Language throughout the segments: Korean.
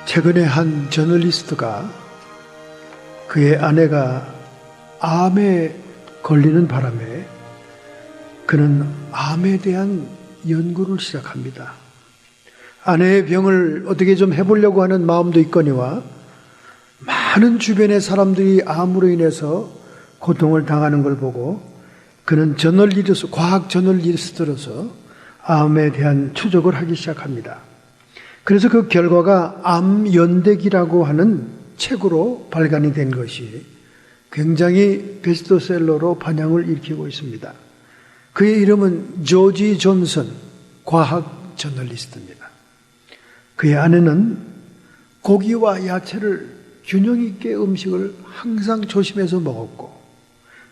최근에 한 저널리스트가 그의 아내가 암에 걸리는 바람에 그는 암에 대한 연구를 시작합니다. 아내의 병을 어떻게 좀 해보려고 하는 마음도 있거니와 많은 주변의 사람들이 암으로 인해서 고통을 당하는 걸 보고 그는 과학 저널리스트로서 암에 대한 추적을 하기 시작합니다. 그래서 그 결과가 암연대기라고 하는 책으로 발간이 된 것이 굉장히 베스트셀러로 반향을 일으키고 있습니다. 그의 이름은 조지 존슨 과학 저널리스트입니다. 그의 아내는 고기와 야채를 균형 있게 음식을 항상 조심해서 먹었고,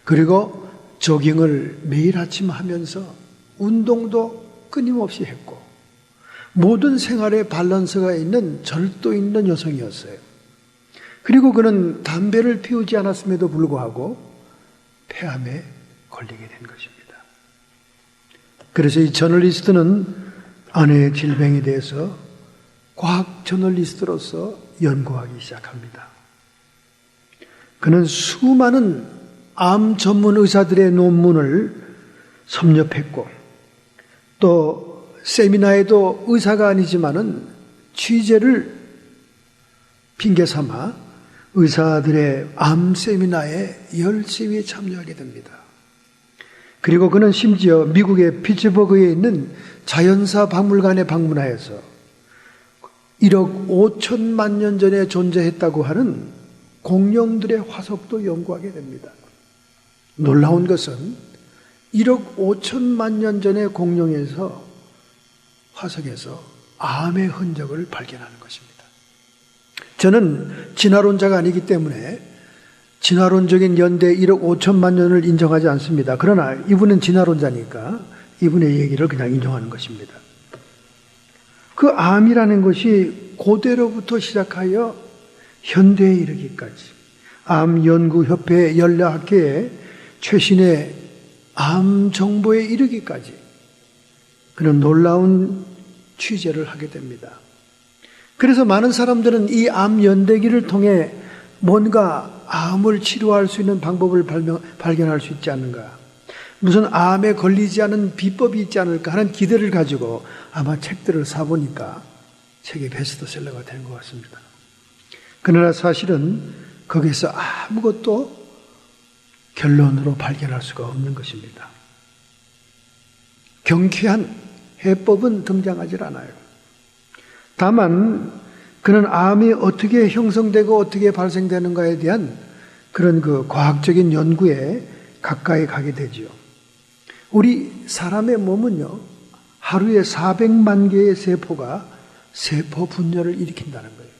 그리고 조깅을 매일 아침 하면서 운동도 끊임없이 했고, 모든 생활에 밸런스가 있는 절도 있는 여성이었어요. 그리고 그는 담배를 피우지 않았음에도 불구하고 폐암에 걸리게 된 것입니다. 그래서 이 저널리스트는 아내의 질병에 대해서 과학 저널리스트로서 연구하기 시작합니다. 그는 수많은 암 전문 의사들의 논문을 섭렵했고, 또 세미나에도 의사가 아니지만은 취재를 핑계 삼아 의사들의 암 세미나에 열심히 참여하게 됩니다. 그리고 그는 심지어 미국의 피츠버그에 있는 자연사 박물관에 방문하여서 1억 5천만 년 전에 존재했다고 하는 공룡들의 화석도 연구하게 됩니다. 놀라운 것은 1억 5천만 년 전의 공룡에서 화석에서 암의 흔적을 발견하는 것입니다. 저는 진화론자가 아니기 때문에 진화론적인 연대 1억 5천만 년을 인정하지 않습니다. 그러나 이분은 진화론자니까 이분의 얘기를 그냥 인정하는 것입니다. 그 암이라는 것이 고대로부터 시작하여 현대에 이르기까지 암연구협회 연락학회의 최신의 암 정보에 이르기까지 그는 놀라운 취재를 하게 됩니다. 그래서 많은 사람들은 이 암 연대기를 통해 뭔가 암을 치료할 수 있는 방법을 발견할 수 있지 않는가, 무슨 암에 걸리지 않은 비법이 있지 않을까 하는 기대를 가지고 아마 책들을 사보니까 책이 베스트셀러가 된 것 같습니다. 그러나 사실은 거기서 아무것도 결론으로 발견할 수가 없는 것입니다. 경쾌한 해법은 등장하지 않아요. 다만 그는 암이 어떻게 형성되고 어떻게 발생되는가에 대한 그런 그 과학적인 연구에 가까이 가게 되지요. 우리 사람의 몸은요, 하루에 400만 개의 세포가 세포 분열을 일으킨다는 거예요.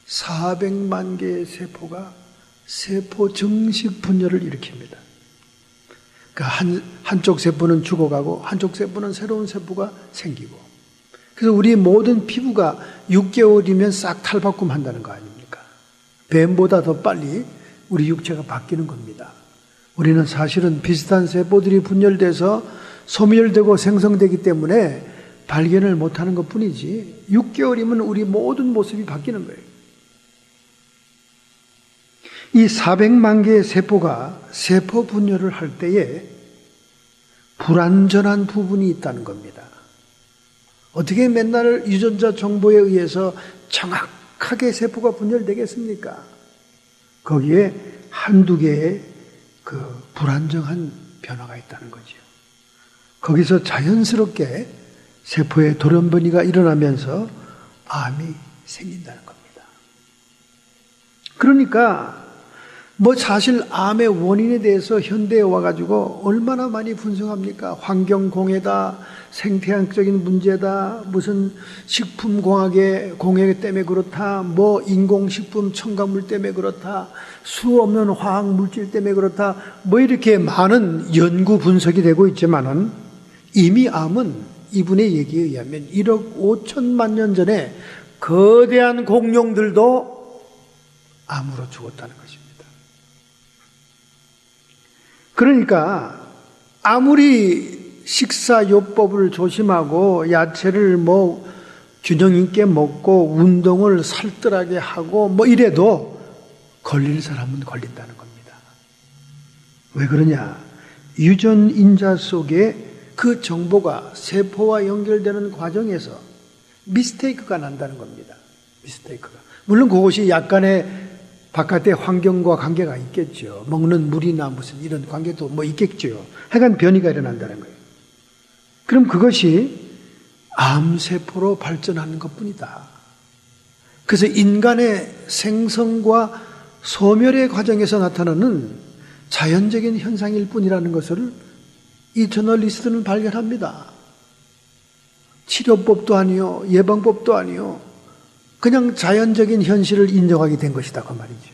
400만 개의 세포가 세포 증식 분열을 일으킵니다. 한쪽 세포는 죽어가고 한쪽 세포는 새로운 세포가 생기고, 그래서 우리 모든 피부가 6개월이면 싹 탈바꿈한다는 거 아닙니까? 뱀보다 더 빨리 우리 육체가 바뀌는 겁니다. 우리는 사실은 비슷한 세포들이 분열돼서 소멸되고 생성되기 때문에 발견을 못하는 것뿐이지 6개월이면 우리 모든 모습이 바뀌는 거예요. 이 400만 개의 세포가 세포 분열을 할 때에 불완전한 부분이 있다는 겁니다. 어떻게 맨날 유전자 정보에 의해서 정확하게 세포가 분열되겠습니까? 거기에 한두 개의 그 불안정한 변화가 있다는 거죠. 거기서 자연스럽게 세포의 돌연변이가 일어나면서 암이 생긴다는 겁니다. 그러니까 사실 암의 원인에 대해서 현대에 와가지고 얼마나 많이 분석합니까? 환경공해다, 생태학적인 문제다, 무슨 식품공학의 공해 때문에 그렇다, 인공식품 첨가물 때문에 그렇다, 수 없는 화학물질 때문에 그렇다, 이렇게 많은 연구 분석이 되고 있지만은 이미 암은 이분의 얘기에 의하면 1억 5천만 년 전에 거대한 공룡들도 암으로 죽었다는 것입니다. 그러니까 아무리 식사요법을 조심하고 야채를 균형 있게 먹고 운동을 살뜰하게 하고 뭐 이래도 걸릴 사람은 걸린다는 겁니다. 왜 그러냐? 유전인자 속에 그 정보가 세포와 연결되는 과정에서 미스테이크가 난다는 겁니다. 미스테이크가. 물론 그것이 약간의 바깥의 환경과 관계가 있겠죠. 먹는 물이나 무슨 이런 관계도 뭐 있겠죠. 하여간 변이가 일어난다는 거예요. 그럼 그것이 암세포로 발전하는 것뿐이다. 그래서 인간의 생성과 소멸의 과정에서 나타나는 자연적인 현상일 뿐이라는 것을 이 저널리스트는 발견합니다. 치료법도 아니요, 예방법도 아니요, 그냥 자연적인 현실을 인정하게 된 것이다 그 말이죠.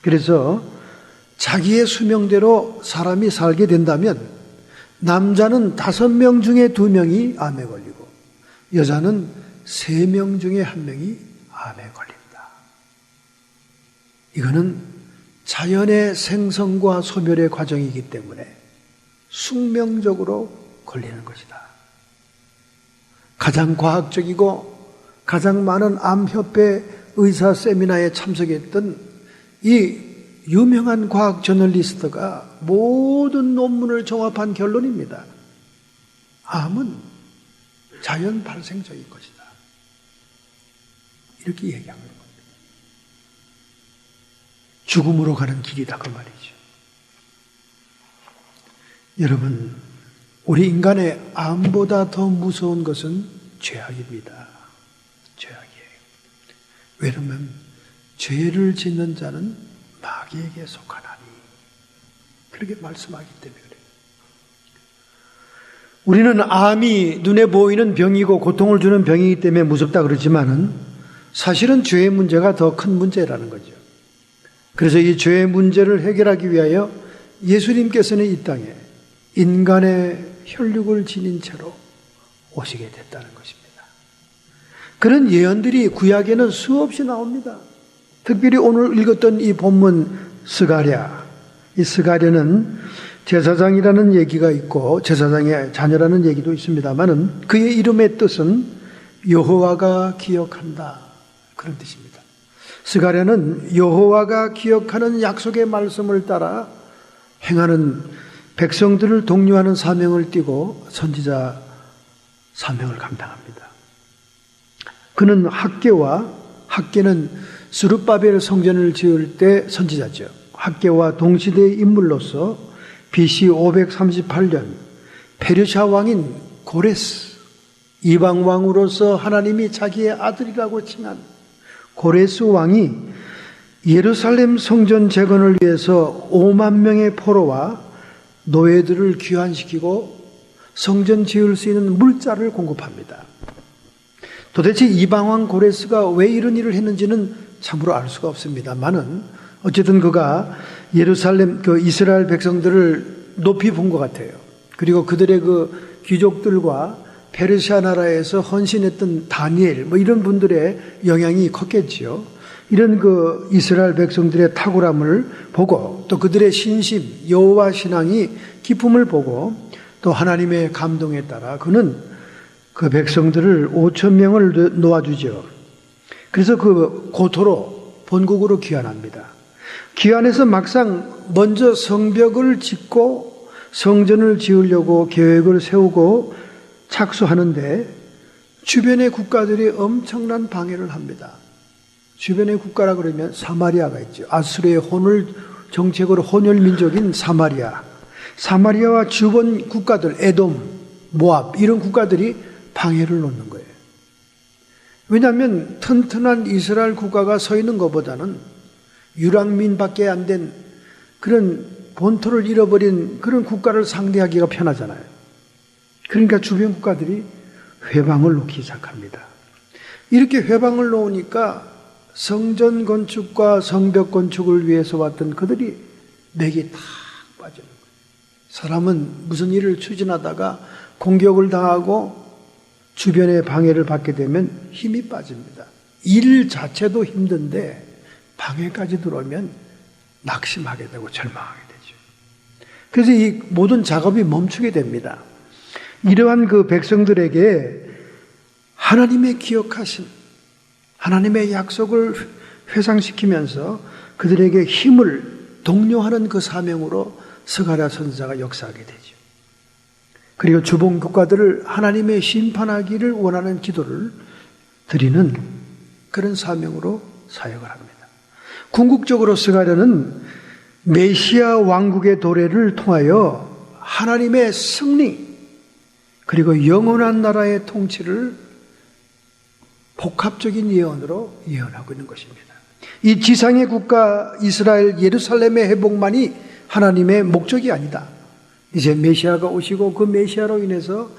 그래서 자기의 수명대로 사람이 살게 된다면 남자는 5명 중에 2명이 암에 걸리고 여자는 3명 중에 1명이 암에 걸린다. 이거는 자연의 생성과 소멸의 과정이기 때문에 숙명적으로 걸리는 것이다. 가장 과학적이고 가장 많은 암협회 의사 세미나에 참석했던 이 유명한 과학 저널리스트가 모든 논문을 종합한 결론입니다. 암은 자연 발생적인 것이다. 이렇게 얘기하는 겁니다. 죽음으로 가는 길이다 그 말이죠. 여러분, 우리 인간의 암보다 더 무서운 것은 죄악입니다. 죄악이에요. 왜냐하면 죄를 짓는 자는 마귀에게 속하나니 그렇게 말씀하기 때문에 그래요. 우리는 암이 눈에 보이는 병이고 고통을 주는 병이기 때문에 무섭다 그러지만은 사실은 죄의 문제가 더 큰 문제라는 거죠. 그래서 이 죄의 문제를 해결하기 위하여 예수님께서는 이 땅에 인간의 혈육을 지닌 채로 오시게 됐다는 것입니다. 그런 예언들이 구약에는 수없이 나옵니다. 특별히 오늘 읽었던 이 본문 스가랴, 이 스가랴는 제사장이라는 얘기가 있고 제사장의 자녀라는 얘기도 있습니다만은 그의 이름의 뜻은 여호와가 기억한다 그런 뜻입니다. 스가랴는 여호와가 기억하는 약속의 말씀을 따라 행하는 백성들을 독려하는 사명을 띠고 선지자 사명을 감당합니다. 그는 학개는 스룹바벨 성전을 지을 때 선지자죠. 학개와 동시대의 인물로서 BC 538년 페르시아 왕인 고레스, 이방 왕으로서 하나님이 자기의 아들이라고 칭한 고레스 왕이 예루살렘 성전 재건을 위해서 5만 명의 포로와 노예들을 귀환시키고 성전 지을 수 있는 물자를 공급합니다. 도대체 이방왕 고레스가 왜 이런 일을 했는지는 참으로 알 수가 없습니다만은 어쨌든 그가 예루살렘 이스라엘 백성들을 높이 본 것 같아요. 그리고 그들의 그 귀족들과 페르시아 나라에서 헌신했던 다니엘 뭐 이런 분들의 영향이 컸겠지요. 이런 그 이스라엘 백성들의 탁월함을 보고 또 그들의 신심, 여호와 신앙이 기쁨을 보고 또 하나님의 감동에 따라 그는 그 백성들을 5,000명을 놓아주죠. 그래서 그 고토로 본국으로 귀환합니다. 귀환해서 막상 먼저 성벽을 짓고 성전을 지으려고 계획을 세우고 착수하는데 주변의 국가들이 엄청난 방해를 합니다. 주변의 국가라 그러면 사마리아가 있죠. 아수르의 정책으로 혼혈 민족인 사마리아와 주변 국가들, 에돔, 모압 이런 국가들이 방해를 놓는 거예요. 왜냐하면 튼튼한 이스라엘 국가가 서 있는 것보다는 유랑민밖에 안 된 그런 본토를 잃어버린 그런 국가를 상대하기가 편하잖아요. 그러니까 주변 국가들이 회방을 놓기 시작합니다. 이렇게 회방을 놓으니까 성전 건축과 성벽 건축을 위해서 왔던 그들이 맥이 탁 빠지는 거예요. 사람은 무슨 일을 추진하다가 공격을 당하고 주변의 방해를 받게 되면 힘이 빠집니다. 일 자체도 힘든데 방해까지 들어오면 낙심하게 되고 절망하게 되죠. 그래서 이 모든 작업이 멈추게 됩니다. 이러한 그 백성들에게 하나님의 기억하신 하나님의 약속을 회상시키면서 그들에게 힘을 독려하는 그 사명으로 스가랴 선지자가 역사하게 되죠. 그리고 주본 국가들을 하나님의 심판하기를 원하는 기도를 드리는 그런 사명으로 사역을 합니다. 궁극적으로 스가랴는 메시아 왕국의 도래를 통하여 하나님의 승리 그리고 영원한 나라의 통치를 복합적인 예언으로 예언하고 있는 것입니다. 이 지상의 국가 이스라엘 예루살렘의 회복만이 하나님의 목적이 아니다. 이제 메시아가 오시고 그 메시아로 인해서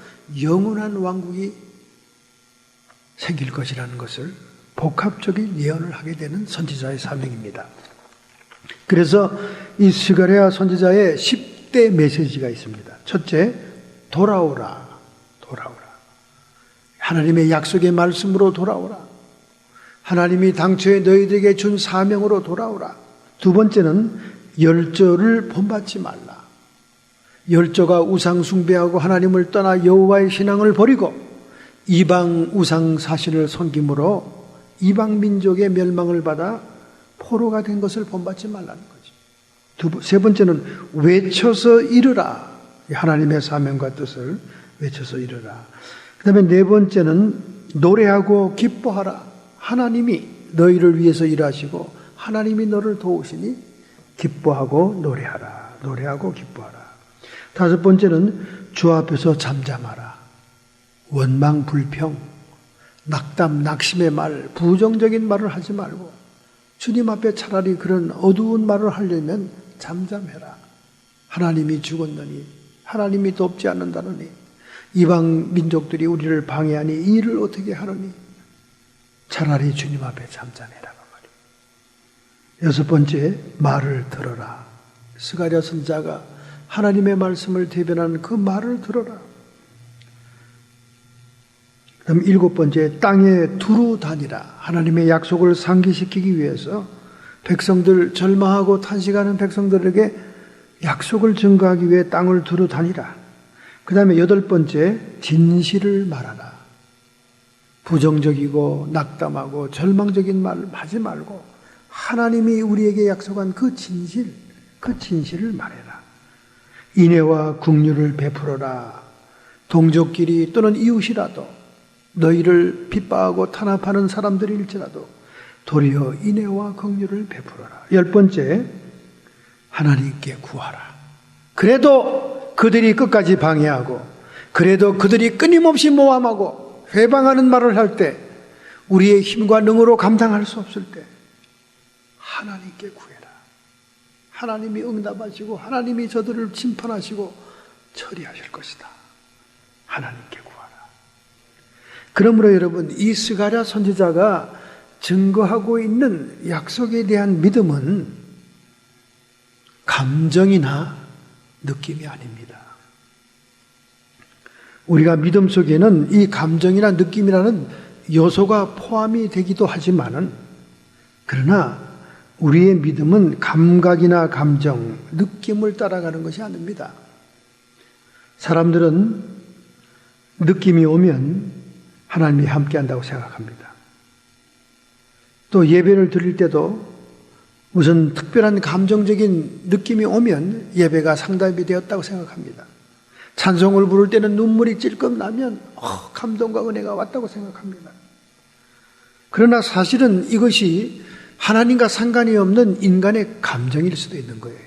영원한 왕국이 생길 것이라는 것을 복합적인 예언을 하게 되는 선지자의 사명입니다. 그래서 이 스가랴 선지자의 10대 메시지가 있습니다. 첫째, 돌아오라. 돌아오라. 하나님의 약속의 말씀으로 돌아오라. 하나님이 당초에 너희들에게 준 사명으로 돌아오라. 두 번째는 열조를 본받지 말라. 열조가 우상 숭배하고 하나님을 떠나 여호와의 신앙을 버리고 이방 우상 사신을 섬김으로 이방 민족의 멸망을 받아 포로가 된 것을 본받지 말라는 거죠. 세 번째는 외쳐서 이르라. 하나님의 사명과 뜻을 외쳐서 이르라. 그 다음에 네 번째는 노래하고 기뻐하라. 하나님이 너희를 위해서 일하시고 하나님이 너를 도우시니 기뻐하고 노래하라. 노래하고 기뻐하라. 다섯 번째는 주 앞에서 잠잠하라. 원망, 불평, 낙담, 낙심의 말, 부정적인 말을 하지 말고 주님 앞에 차라리 그런 어두운 말을 하려면 잠잠해라. 하나님이 죽었느니 하나님이 돕지 않는다느니 이방 민족들이 우리를 방해하니 이 일을 어떻게 하느니 차라리 주님 앞에 잠잠해라 그 말이에요. 여섯 번째, 말을 들어라. 스가랴 선지자가 하나님의 말씀을 대변하는 그 말을 들어라. 그다음 일곱 번째, 땅에 두루 다니라. 하나님의 약속을 상기시키기 위해서 백성들, 절망하고 탄식하는 백성들에게 약속을 증거하기 위해 땅을 두루 다니라. 그 다음에 여덟 번째, 진실을 말하라. 부정적이고 낙담하고 절망적인 말 하지 말고 하나님이 우리에게 약속한 그 진실을 말해라. 인애와 긍휼을 베풀어라. 동족끼리 또는 이웃이라도 너희를 핍박하고 탄압하는 사람들일지라도 도리어 인애와 긍휼을 베풀어라. 열 번째, 하나님께 구하라. 그래도 그들이 끝까지 방해하고 그래도 그들이 끊임없이 모함하고 회방하는 말을 할 때 우리의 힘과 능으로 감당할 수 없을 때 하나님께 구해라. 하나님이 응답하시고 하나님이 저들을 심판하시고 처리하실 것이다. 하나님께 구하라. 그러므로 여러분, 이 스가랴 선지자가 증거하고 있는 약속에 대한 믿음은 감정이나 느낌이 아닙니다. 우리가 믿음 속에는 이 감정이나 느낌이라는 요소가 포함이 되기도 하지만은 그러나 우리의 믿음은 감각이나 감정, 느낌을 따라가는 것이 아닙니다. 사람들은 느낌이 오면 하나님이 함께 한다고 생각합니다. 또 예배를 드릴 때도 무슨 특별한 감정적인 느낌이 오면 예배가 상담이 되었다고 생각합니다. 찬송을 부를 때는 눈물이 찔끔 나면 감동과 은혜가 왔다고 생각합니다. 그러나 사실은 이것이 하나님과 상관이 없는 인간의 감정일 수도 있는 거예요.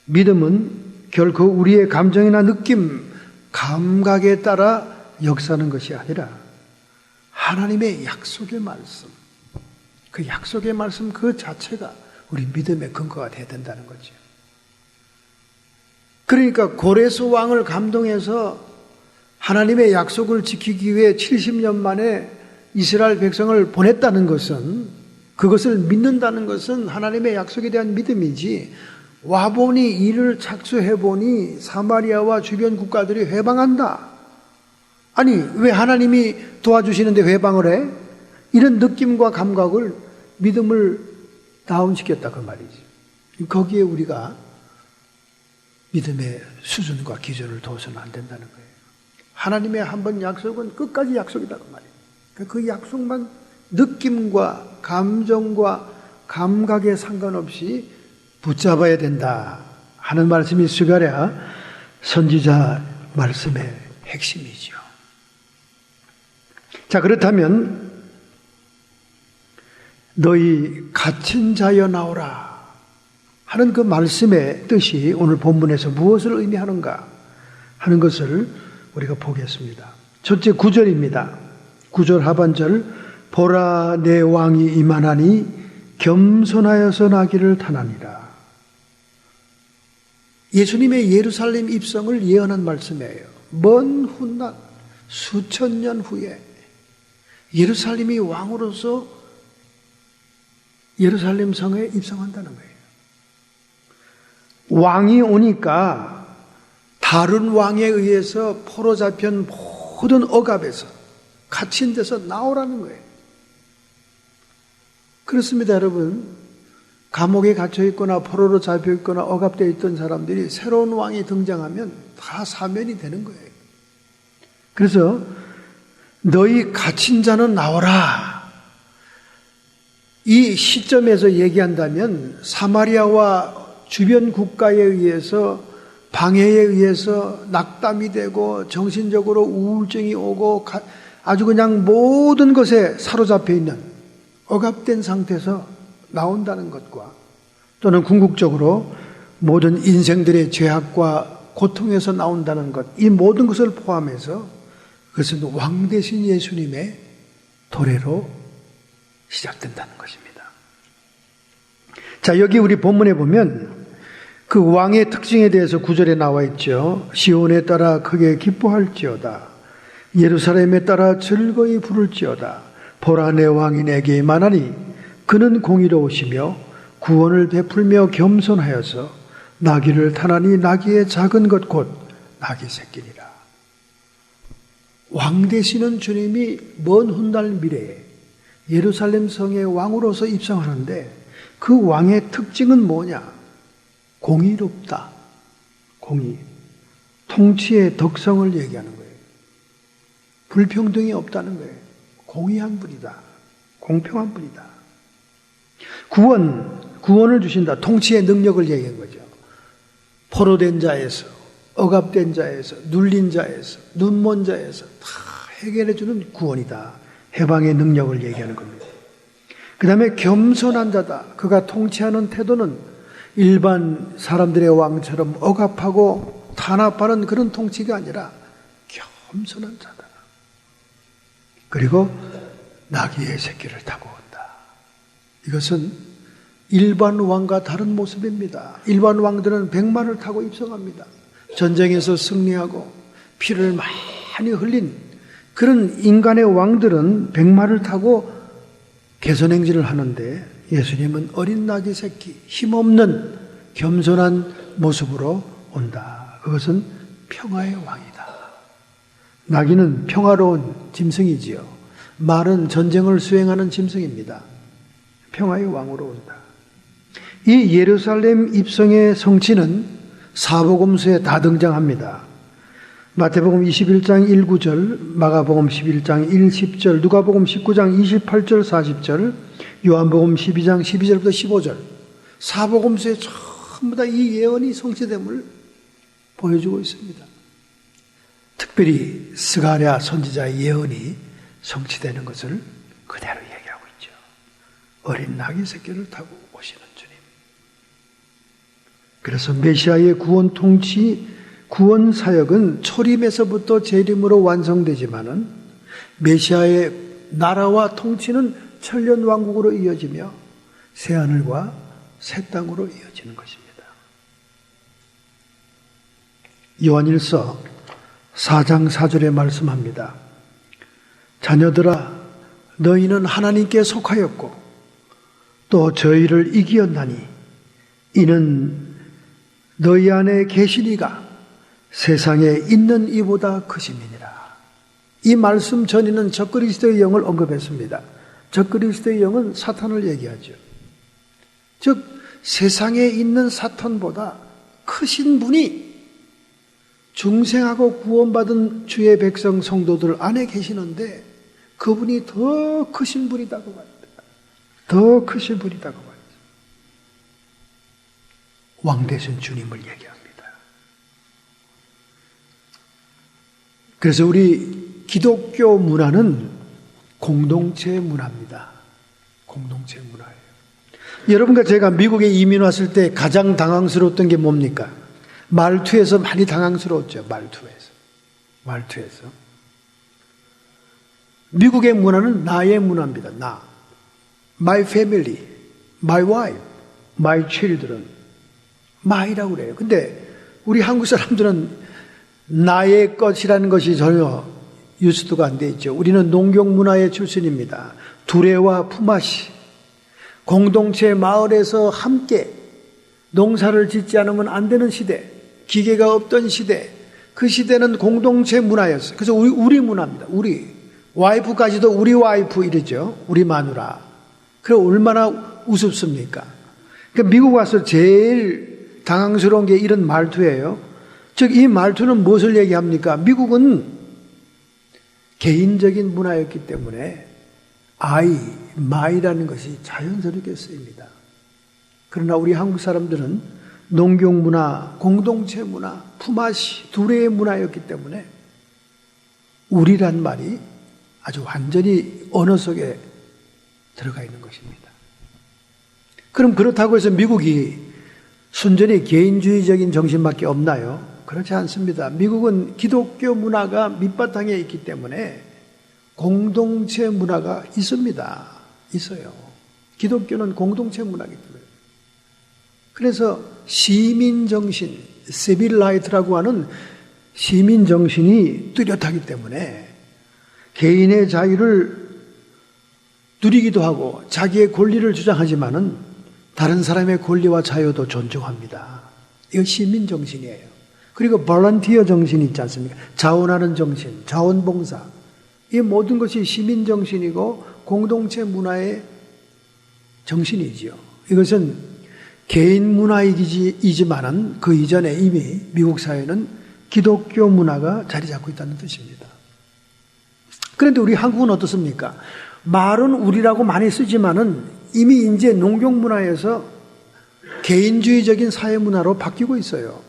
믿음은 결코 우리의 감정이나 느낌, 감각에 따라 역사하는 것이 아니라 하나님의 약속의 말씀, 그 약속의 말씀 그 자체가 우리 믿음의 근거가 되어야 된다는 거죠. 그러니까 고레스 왕을 감동해서 하나님의 약속을 지키기 위해 70년 만에 이스라엘 백성을 보냈다는 것은, 그것을 믿는다는 것은 하나님의 약속에 대한 믿음이지, 와보니 이를 착수해보니 사마리아와 주변 국가들이 회방한다. 아니, 왜 하나님이 도와주시는데 회방을 해? 이런 느낌과 감각을, 믿음을 다운시켰다 그 말이지. 거기에 우리가 믿음의 수준과 기준을 둬서는 안 된다는 거예요. 하나님의 한 번 약속은 끝까지 약속이다 그 말이에요. 그 약속만 느낌과 감정과 감각에 상관없이 붙잡아야 된다 하는 말씀이 스가랴 선지자 말씀의 핵심이죠. 자, 그렇다면 너희 갇힌 자여 나오라 하는 그 말씀의 뜻이 오늘 본문에서 무엇을 의미하는가 하는 것을 우리가 보겠습니다. 첫째 9절입니다. 9절 하반절 보라 내 왕이 임하나니 겸손하여서 나기를 타나니라. 예수님의 예루살렘 입성을 예언한 말씀이에요. 먼 훗날 수천 년 후에 예루살렘이 왕으로서 예루살렘 성에 입성한다는 거예요. 왕이 오니까 다른 왕에 의해서 포로 잡힌 모든 억압에서 갇힌 데서 나오라는 거예요. 그렇습니다, 여러분. 감옥에 갇혀 있거나 포로로 잡혀 있거나 억압되어 있던 사람들이 새로운 왕이 등장하면 다 사면이 되는 거예요. 그래서 너희 갇힌 자는 나오라. 이 시점에서 얘기한다면 사마리아와 주변 국가에 의해서 방해에 의해서 낙담이 되고 정신적으로 우울증이 오고 아주 그냥 모든 것에 사로잡혀 있는 억압된 상태에서 나온다는 것과 또는 궁극적으로 모든 인생들의 죄악과 고통에서 나온다는 것, 이 모든 것을 포함해서 그것은 왕 대신 예수님의 도래로 시작된다는 것입니다. 자, 여기 우리 본문에 보면 그 왕의 특징에 대해서 9절에 나와 있죠. 시온에 따라 크게 기뻐할지어다. 예루살렘에 따라 즐거이 부를지어다. 보라 내 왕이 내게 임하나니 그는 공의로우시며 구원을 베풀며 겸손하여서 나귀를 타나니 나귀의 작은 것 곧 나귀 새끼니라. 왕 되시는 주님이 먼 훗날 미래에 예루살렘 성의 왕으로서 입성하는데 그 왕의 특징은 뭐냐? 공의롭다. 공의. 통치의 덕성을 얘기하는 거예요. 불평등이 없다는 거예요. 공의한 분이다. 공평한 분이다. 구원을 주신다. 통치의 능력을 얘기한 거죠. 포로된 자에서, 억압된 자에서, 눌린 자에서, 눈먼 자에서 다 해결해 주는 구원이다. 해방의 능력을 얘기하는 겁니다. 그 다음에 겸손한 자다. 그가 통치하는 태도는 일반 사람들의 왕처럼 억압하고 탄압하는 그런 통치가 아니라 겸손한 자다. 그리고 나귀의 새끼를 타고 온다. 이것은 일반 왕과 다른 모습입니다. 일반 왕들은 백마를 타고 입성합니다. 전쟁에서 승리하고 피를 많이 흘린 그런 인간의 왕들은 백마를 타고 개선행진을 하는데 예수님은 어린 나귀 새끼, 힘없는 겸손한 모습으로 온다. 그것은 평화의 왕이다. 나귀는 평화로운 짐승이지요. 말은 전쟁을 수행하는 짐승입니다. 평화의 왕으로 온다. 이 예루살렘 입성의 성취는 사복음서에 다 등장합니다. 마태복음 21장 1, 9절, 마가복음 11장 1, 10절, 누가복음 19장 28절, 40절, 요한복음 12장 12절부터 15절. 사복음서에 전부 다 이 예언이 성취됨을 보여주고 있습니다. 특별히 스가랴 선지자의 예언이 성취되는 것을 그대로 얘기하고 있죠. 어린 나귀 새끼를 타고 오시는 주님. 그래서 메시아의 구원 통치, 구원 사역은 초림에서부터 재림으로 완성되지만은 메시아의 나라와 통치는 천년 왕국으로 이어지며 새하늘과 새 땅으로 이어지는 것입니다. 요한일서 4장 4절에 말씀합니다. 자녀들아, 너희는 하나님께 속하였고 또 저희를 이기었나니 이는 너희 안에 계신 이가 세상에 있는 이보다 크심이니라. 이 말씀 전에는 적그리스도의 영을 언급했습니다. 적그리스도의 영은 사탄을 얘기하죠. 즉 세상에 있는 사탄보다 크신 분이 중생하고 구원받은 주의 백성 성도들 안에 계시는데 그분이 더 크신 분이라고 말합니다. 더 크신 분이라고 말합니다. 왕 되신 주님을 얘기합니다. 그래서 우리 기독교 문화는 공동체 문화입니다. 공동체 문화예요. 여러분과 제가 미국에 이민 왔을 때 가장 당황스러웠던 게 뭡니까? 말투에서 많이 당황스러웠죠. 말투에서. 미국의 문화는 나의 문화입니다. 나. My family, my wife, my children. my라고 그래요. 근데 우리 한국 사람들은 나의 것이라는 것이 전혀 유수도가 안 돼 있죠. 우리는 농경 문화의 출신입니다. 두레와 품앗이. 공동체 마을에서 함께 농사를 짓지 않으면 안 되는 시대, 기계가 없던 시대, 그 시대는 공동체 문화였어요. 그래서 우리 문화입니다. 우리 와이프까지도 우리 와이프 이러죠. 우리 마누라. 그럼 얼마나 우습습니까? 그러니까 미국 와서 제일 당황스러운 게 이런 말투예요. 즉 이 말투는 무엇을 얘기합니까? 미국은 개인적인 문화였기 때문에 my라는 것이 자연스럽게 쓰입니다. 그러나 우리 한국 사람들은 농경 문화, 공동체 문화, 품앗이, 두레의 문화였기 때문에 우리란 말이 아주 완전히 언어 속에 들어가 있는 것입니다. 그럼 그렇다고 해서 미국이 순전히 개인주의적인 정신밖에 없나요? 그렇지 않습니다. 미국은 기독교 문화가 밑바탕에 있기 때문에 공동체 문화가 있습니다. 있어요. 기독교는 공동체 문화이기 때문에. 그래서 시민정신, 시빌라이트라고 하는 시민정신이 뚜렷하기 때문에 개인의 자유를 누리기도 하고 자기의 권리를 주장하지만은 다른 사람의 권리와 자유도 존중합니다. 이거 시민정신이에요. 그리고 볼런티어 정신이 있지 않습니까? 자원하는 정신, 자원봉사. 이 모든 것이 시민정신이고 공동체 문화의 정신이지요. 이것은 개인 문화이지만은 그 이전에 이미 미국 사회는 기독교 문화가 자리 잡고 있다는 뜻입니다. 그런데 우리 한국은 어떻습니까? 말은 우리라고 많이 쓰지만은 이미 이제 농경 문화에서 개인주의적인 사회 문화로 바뀌고 있어요.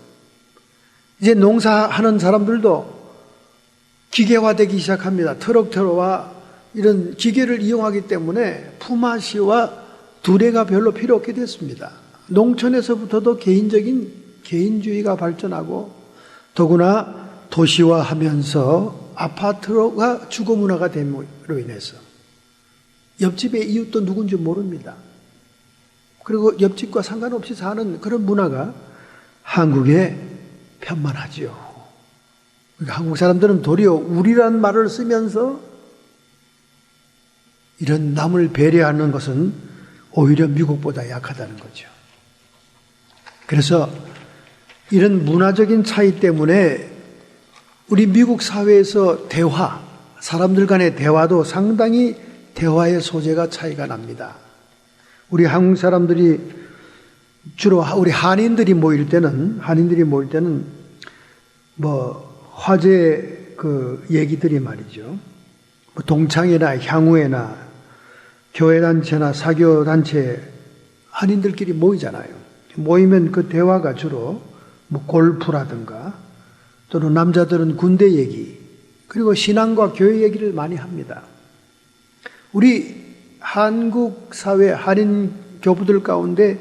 이제 농사하는 사람들도 기계화되기 시작합니다. 트럭터와 이런 기계를 이용하기 때문에 품앗이와 두레가 별로 필요 없게 됐습니다. 농촌에서부터도 개인주의가 발전하고 더구나 도시화하면서 아파트가 주거 문화가 됨으로 인해서 옆집의 이웃도 누군지 모릅니다. 그리고 옆집과 상관없이 사는 그런 문화가 한국에 편만하지요. 그러니까 한국 사람들은 도리어 우리란 말을 쓰면서 이런 남을 배려하는 것은 오히려 미국보다 약하다는 거죠. 그래서 이런 문화적인 차이 때문에 우리 미국 사회에서 사람들 간의 대화도 상당히 대화의 소재가 차이가 납니다. 우리 한국 사람들이 주로 우리 한인들이 모일 때는 화제 그 얘기들이 말이죠. 뭐 동창회나 향후회나 교회단체나 사교단체 한인들끼리 모이잖아요. 모이면 그 대화가 주로 뭐 골프라든가 또는 남자들은 군대 얘기 그리고 신앙과 교회 얘기를 많이 합니다. 우리 한국 사회 한인 교부들 가운데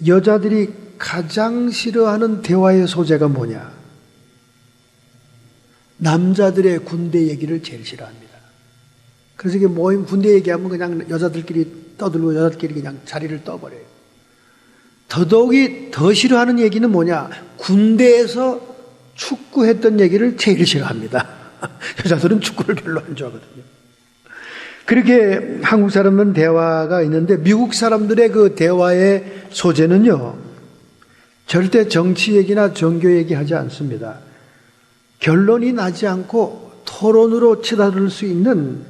여자들이 가장 싫어하는 대화의 소재가 뭐냐? 남자들의 군대 얘기를 제일 싫어합니다. 그래서 이게 모임 군대 얘기하면 그냥 여자들끼리 떠들고 여자들끼리 그냥 자리를 떠버려요. 더더욱이 더 싫어하는 얘기는 뭐냐? 군대에서 축구했던 얘기를 제일 싫어합니다. 여자들은 축구를 별로 안 좋아하거든요. 그렇게 한국 사람은 대화가 있는데 미국 사람들의 그 대화의 소재는요, 절대 정치 얘기나 종교 얘기하지 않습니다. 결론이 나지 않고 토론으로 치달을 수 있는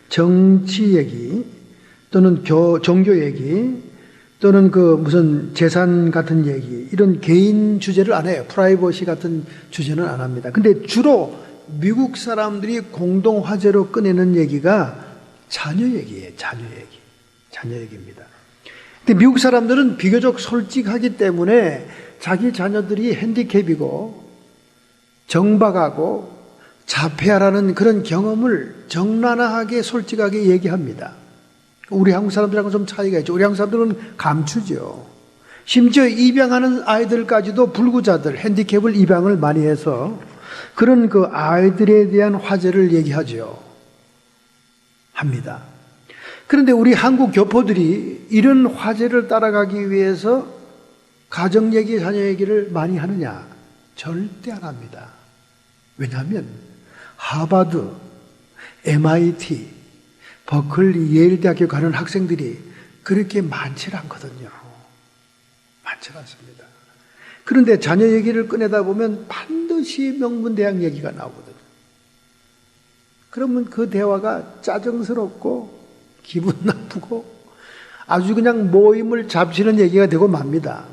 정치 얘기 또는 종교 얘기 또는 무슨 재산 같은 얘기, 이런 개인 주제를 안 해요. 프라이버시 같은 주제는 안 합니다. 근데 주로 미국 사람들이 공동 화제로 꺼내는 얘기가 자녀 얘기예요. 자녀 얘기입니다. 근데 미국 사람들은 비교적 솔직하기 때문에 자기 자녀들이 핸디캡이고 정박하고 자폐아라는 그런 경험을 적나라하게 솔직하게 얘기합니다. 우리 한국 사람들하고 좀 차이가 있죠. 우리 한국 사람들은 감추죠. 심지어 입양하는 아이들까지도 불구자들, 핸디캡을 입양을 많이 해서 그런 그 아이들에 대한 화제를 얘기하죠. 합니다. 그런데 우리 한국 교포들이 이런 화제를 따라가기 위해서 가정 얘기, 자녀 얘기를 많이 하느냐? 절대 안 합니다. 왜냐하면 하버드, MIT, 버클리, 예일 대학교 가는 학생들이 그렇게 많지 않거든요. 많지 않습니다. 그런데 자녀 얘기를 꺼내다 보면 반드시 명문대학 얘기가 나오거든요. 그러면 그 대화가 짜증스럽고 기분 나쁘고 아주 그냥 모임을 잡치는 얘기가 되고 맙니다.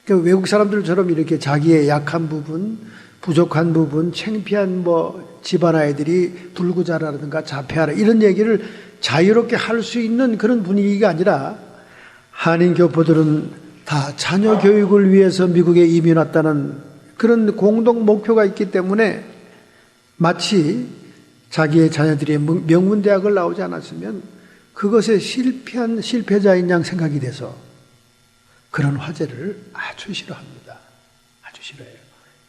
그러니까 외국 사람들처럼 이렇게 자기의 약한 부분, 부족한 부분, 창피한 집안아이들이 불구자라든가 자폐아라 이런 얘기를 자유롭게 할 수 있는 그런 분위기가 아니라 한인 교포들은 다 자녀 교육을 위해서 미국에 이민 왔다는 그런 공동 목표가 있기 때문에 마치 자기의 자녀들이 명문대학을 나오지 않았으면 그것에 실패한 실패자인 양 생각이 돼서 그런 화제를 아주 싫어합니다. 아주 싫어해요.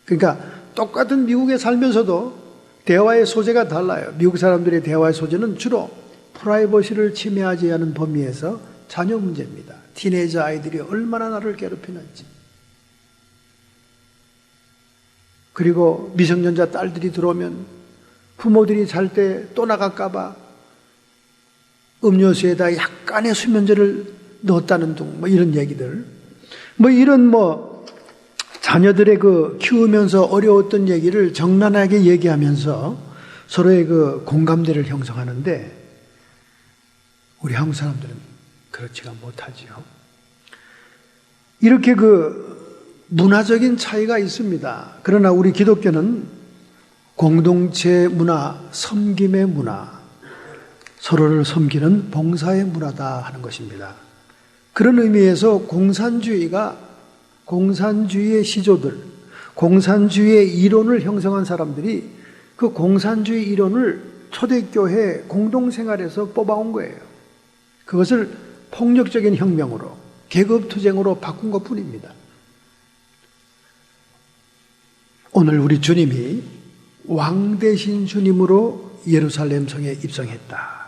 그러니까 똑같은 미국에 살면서도 대화의 소재가 달라요. 미국 사람들의 대화의 소재는 주로 프라이버시를 침해하지 않은 범위에서 자녀 문제입니다. 티네이저 아이들이 얼마나 나를 괴롭히는지, 그리고 미성년자 딸들이 들어오면 부모들이 잘 때 또 나갈까봐 음료수에다 약간의 수면제를 넣었다는 등 이런 얘기들, 이런 자녀들의 키우면서 어려웠던 얘기를 적나라하게 얘기하면서 서로의 공감대를 형성하는데 우리 한국 사람들은 그렇지가 못하지요. 이렇게 문화적인 차이가 있습니다. 그러나 우리 기독교는 공동체 문화, 섬김의 문화, 서로를 섬기는 봉사의 문화다 하는 것입니다. 그런 의미에서 공산주의의 시조들, 공산주의의 이론을 형성한 사람들이 그 공산주의 이론을 초대교회 공동생활에서 뽑아온 거예요. 그것을 폭력적인 혁명으로, 계급투쟁으로 바꾼 것뿐입니다. 오늘 우리 주님이 왕 대신 주님으로 예루살렘 성에 입성했다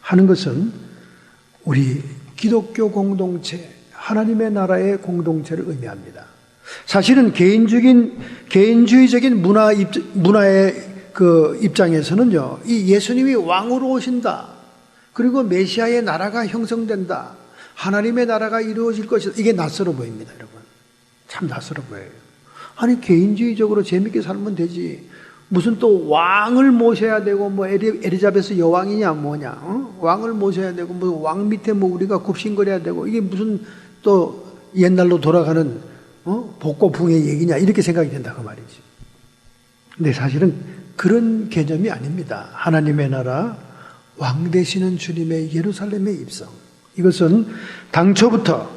하는 것은 우리 기독교 공동체, 하나님의 나라의 공동체를 의미합니다. 사실은 개인주의적인 문화의 입장에서는요, 이 예수님이 왕으로 오신다, 그리고 메시아의 나라가 형성된다, 하나님의 나라가 이루어질 것이다, 이게 낯설어 보입니다, 여러분. 참 낯설어 보여요. 아니, 개인주의적으로 재밌게 살면 되지. 무슨 또 왕을 모셔야 되고, 에리자베스 여왕이냐, 뭐냐, 왕을 모셔야 되고, 왕 밑에 우리가 굽신거려야 되고, 이게 무슨 또 옛날로 돌아가는, 복고풍의 얘기냐, 이렇게 생각이 된다, 그 말이지. 근데 사실은 그런 개념이 아닙니다. 하나님의 나라, 왕 되시는 주님의 예루살렘의 입성. 이것은 당초부터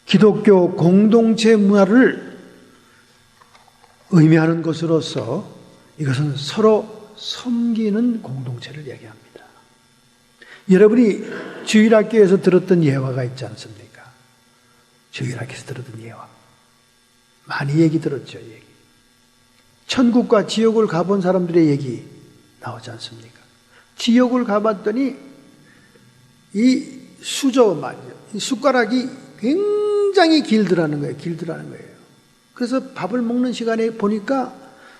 기독교 공동체 문화를 의미하는 것으로서 이것은 서로 섬기는 공동체를 얘기합니다. 여러분이 주일학교에서 들었던 예화가 있지 않습니까? 주일학교에서 들었던 예화. 많이 얘기 들었죠, 얘기. 천국과 지옥을 가본 사람들의 얘기 나오지 않습니까? 지옥을 가봤더니 이 수저 말이죠. 이 숟가락이 굉장히 길더라는 거예요. 그래서 밥을 먹는 시간에 보니까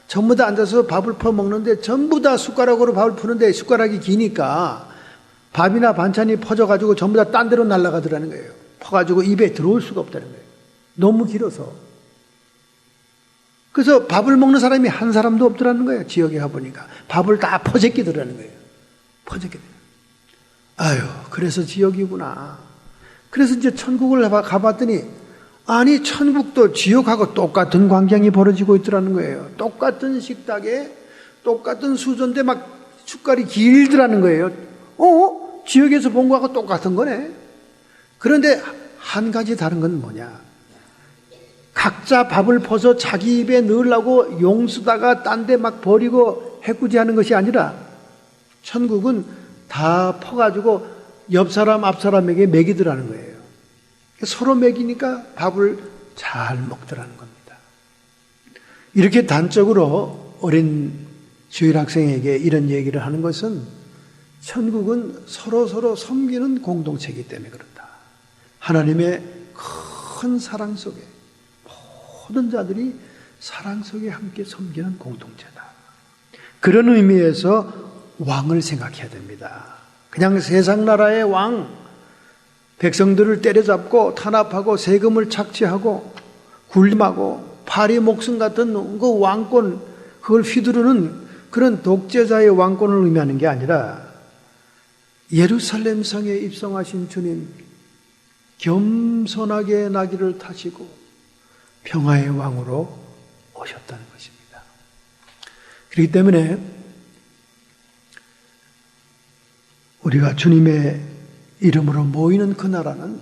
전부 다 앉아서 밥을 퍼 먹는데 전부 다 숟가락으로 밥을 푸는데 숟가락이 기니까 밥이나 반찬이 퍼져가지고 전부 다 딴 데로 날아가더라는 거예요. 퍼가지고 입에 들어올 수가 없다는 거예요. 너무 길어서. 그래서 밥을 먹는 사람이 한 사람도 없더라는 거예요. 지역에 가보니까. 밥을 다 퍼제끼더라는 거예요. 퍼제끼. 아유, 그래서 지역이구나. 그래서 이제 천국을 가봤더니 아니 천국도 지옥하고 똑같은 광경이 벌어지고 있더라는 거예요. 똑같은 식탁에 똑같은 수저인데 막 숟갈이 길더라는 거예요. 지옥에서 본 거하고 똑같은 거네. 그런데 한 가지 다른 건 뭐냐? 각자 밥을 퍼서 자기 입에 넣으려고 용수다가 딴 데 막 버리고 해꾸지하는 것이 아니라 천국은 다 퍼가지고 옆 사람 앞 사람에게 먹이더라는 거예요. 서로 먹이니까 밥을 잘 먹더라는 겁니다. 이렇게 단적으로 어린 주일 학생에게 이런 얘기를 하는 것은 천국은 서로 섬기는 공동체이기 때문에 그렇다. 하나님의 큰 사랑 속에 모든 자들이 사랑 속에 함께 섬기는 공동체다. 그런 의미에서 왕을 생각해야 됩니다. 그냥 세상 나라의 왕, 백성들을 때려잡고 탄압하고 세금을 착취하고 굴림하고 파리 목숨 같은 그 왕권, 그걸 휘두르는 그런 독재자의 왕권을 의미하는 게 아니라 예루살렘 성에 입성하신 주님, 겸손하게 나귀를 타시고 평화의 왕으로 오셨다는 것입니다. 그렇기 때문에 우리가 주님의 이름으로 모이는 그 나라는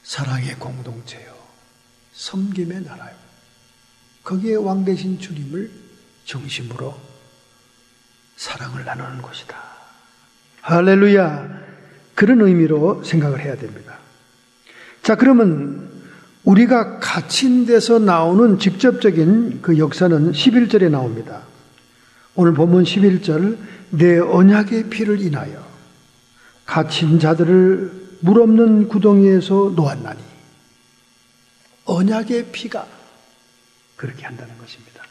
사랑의 공동체요, 섬김의 나라요. 거기에 왕 되신 주님을 중심으로 사랑을 나누는 곳이다. 할렐루야. 그런 의미로 생각을 해야 됩니다. 자, 그러면 우리가 갇힌 데서 나오는 직접적인 그 역사는 11절에 나옵니다. 오늘 본문 11절, 내 언약의 피를 인하여 갇힌 자들을 물 없는 구덩이에서 놓았나니. 언약의 피가 그렇게 한다는 것입니다.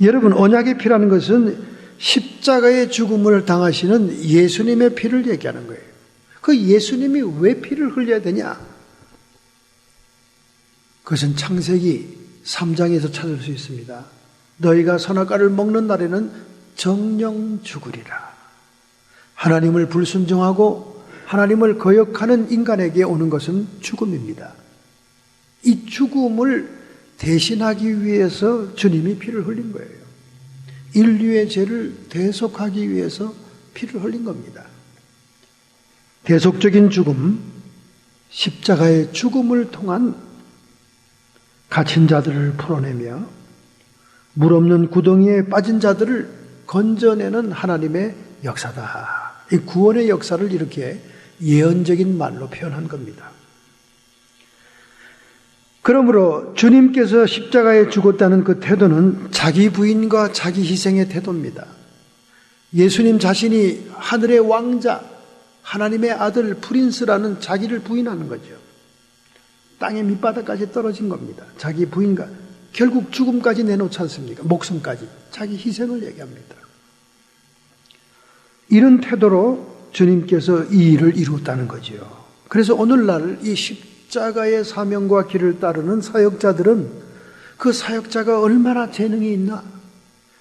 여러분, 언약의 피라는 것은 십자가의 죽음을 당하시는 예수님의 피를 얘기하는 거예요. 그 예수님이 왜 피를 흘려야 되냐? 그것은 창세기 3장에서 찾을 수 있습니다. 너희가 선악과를 먹는 날에는 정령 죽으리라. 하나님을 불순종하고 하나님을 거역하는 인간에게 오는 것은 죽음입니다. 이 죽음을 대신하기 위해서 주님이 피를 흘린 거예요. 인류의 죄를 대속하기 위해서 피를 흘린 겁니다. 대속적인 죽음, 십자가의 죽음을 통한 갇힌 자들을 풀어내며 물 없는 구덩이에 빠진 자들을 건져내는 하나님의 역사다. 이 구원의 역사를 이렇게 예언적인 말로 표현한 겁니다. 그러므로 주님께서 십자가에 죽었다는 그 태도는 자기 부인과 자기 희생의 태도입니다. 예수님 자신이 하늘의 왕자, 하나님의 아들 프린스라는 자기를 부인하는 거죠. 땅의 밑바닥까지 떨어진 겁니다. 자기 부인과 결국 죽음까지 내놓지 않습니까? 목숨까지. 자기 희생을 얘기합니다. 이런 태도로 주님께서 이 일을 이루었다는 거죠. 그래서 오늘날 이 십자가의 사명과 길을 따르는 사역자들은 그 사역자가 얼마나 재능이 있나,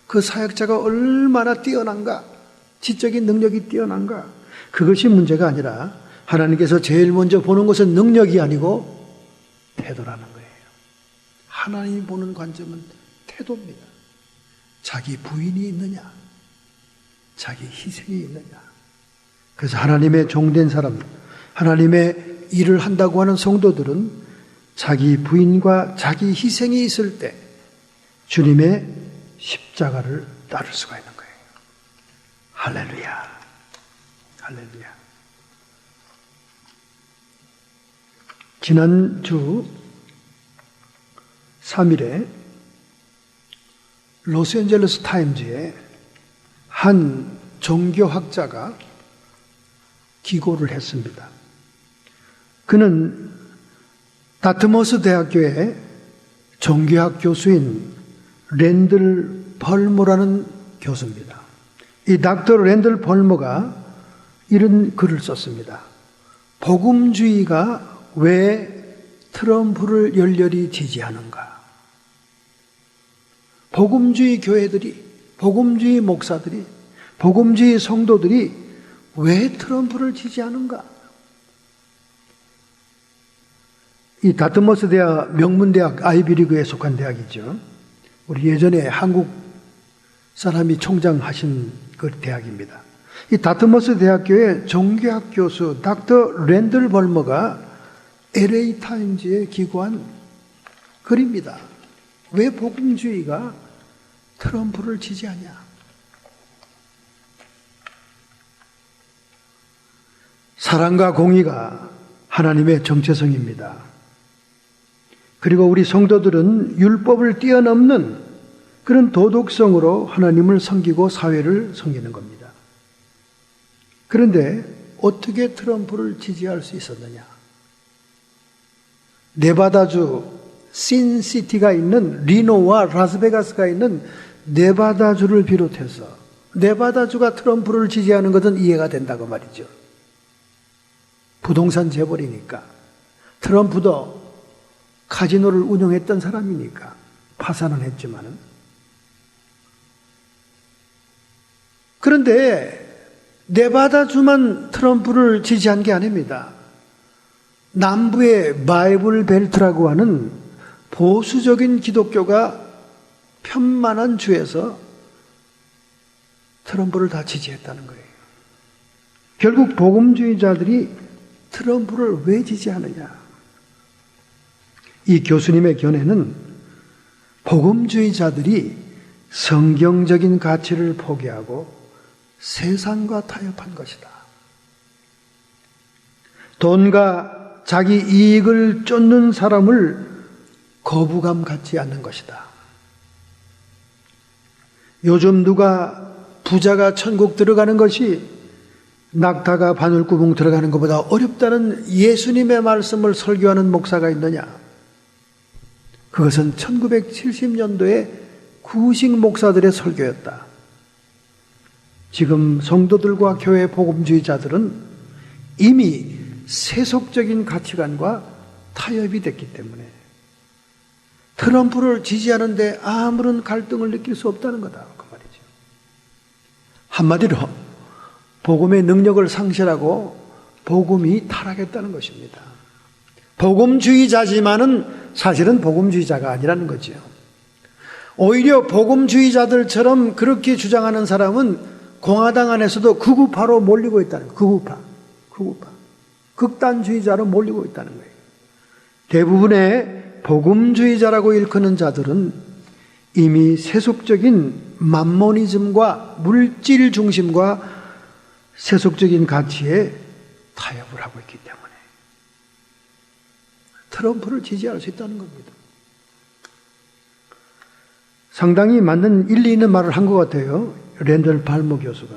그 사역자가 얼마나 뛰어난가, 지적인 능력이 뛰어난가, 그것이 문제가 아니라 하나님께서 제일 먼저 보는 것은 능력이 아니고 태도라는 거예요. 하나님이 보는 관점은 태도입니다. 자기 부인이 있느냐, 자기 희생이 있느냐. 그래서 하나님의 종된 사람, 하나님의 일을 한다고 하는 성도들은 자기 부인과 자기 희생이 있을 때 주님의 십자가를 따를 수가 있는 거예요. 할렐루야. 할렐루야. 지난주 3일에 로스앤젤레스 타임즈에 한 종교학자가 기고를 했습니다. 그는 다트머스 대학교의 종교학 교수인 랜들 벌모라는 교수입니다. 이 닥터 랜들 벌모가 이런 글을 썼습니다. 복음주의가 왜 트럼프를 열렬히 지지하는가? 복음주의 교회들이, 복음주의 목사들이, 복음주의 성도들이 왜 트럼프를 지지하는가? 이 다트머스 대학, 명문대학 아이비리그에 속한 대학이죠. 우리 예전에 한국 사람이 총장하신 그 대학입니다. 이 다트머스 대학교의 종교학 교수 닥터 랜들 벌머가 LA 타임즈에 기고한 글입니다. 왜 복음주의가 트럼프를 지지하냐? 사랑과 공의가 하나님의 정체성입니다. 그리고 우리 성도들은 율법을 뛰어넘는 그런 도덕성으로 하나님을 섬기고 사회를 섬기는 겁니다. 그런데 어떻게 트럼프를 지지할 수 있었느냐? 네바다주 신시티가 있는 리노와 라스베가스가 있는 네바다주를 비롯해서 네바다주가 트럼프를 지지하는 것은 이해가 된다고 말이죠. 부동산 재벌이니까. 트럼프도 카지노를 운영했던 사람이니까 파산은 했지만은. 그런데 네바다주만 트럼프를 지지한 게 아닙니다. 남부의 바이블 벨트라고 하는 보수적인 기독교가 편만한 주에서 트럼프를 다 지지했다는 거예요. 결국 복음주의자들이 트럼프를 왜 지지하느냐? 이 교수님의 견해는 복음주의자들이 성경적인 가치를 포기하고 세상과 타협한 것이다. 돈과 자기 이익을 쫓는 사람을 거부감 갖지 않는 것이다. 요즘 누가 부자가 천국 들어가는 것이 낙타가 바늘구멍 들어가는 것보다 어렵다는 예수님의 말씀을 설교하는 목사가 있느냐? 그것은 1970년도에 구식 목사들의 설교였다. 지금 성도들과 교회 복음주의자들은 이미 세속적인 가치관과 타협이 됐기 때문에 트럼프를 지지하는데 아무런 갈등을 느낄 수 없다는 거다. 그 말이죠. 한마디로 복음의 능력을 상실하고 복음이 타락했다는 것입니다. 복음주의자지만은 사실은 복음주의자가 아니라는 거죠. 오히려 복음주의자들처럼 그렇게 주장하는 사람은 공화당 안에서도 극우파로 몰리고 있다는 거예요. 극우파. 극단주의자로 몰리고 있다는 거예요. 대부분의 복음주의자라고 일컫는 자들은 이미 세속적인 맘모니즘과 물질 중심과 세속적인 가치에 타협을 하고 있기 때문에 트럼프를 지지할 수 있다는 겁니다. 상당히 맞는 일리 있는 말을 한 것 같아요. 랜들 발머 교수가.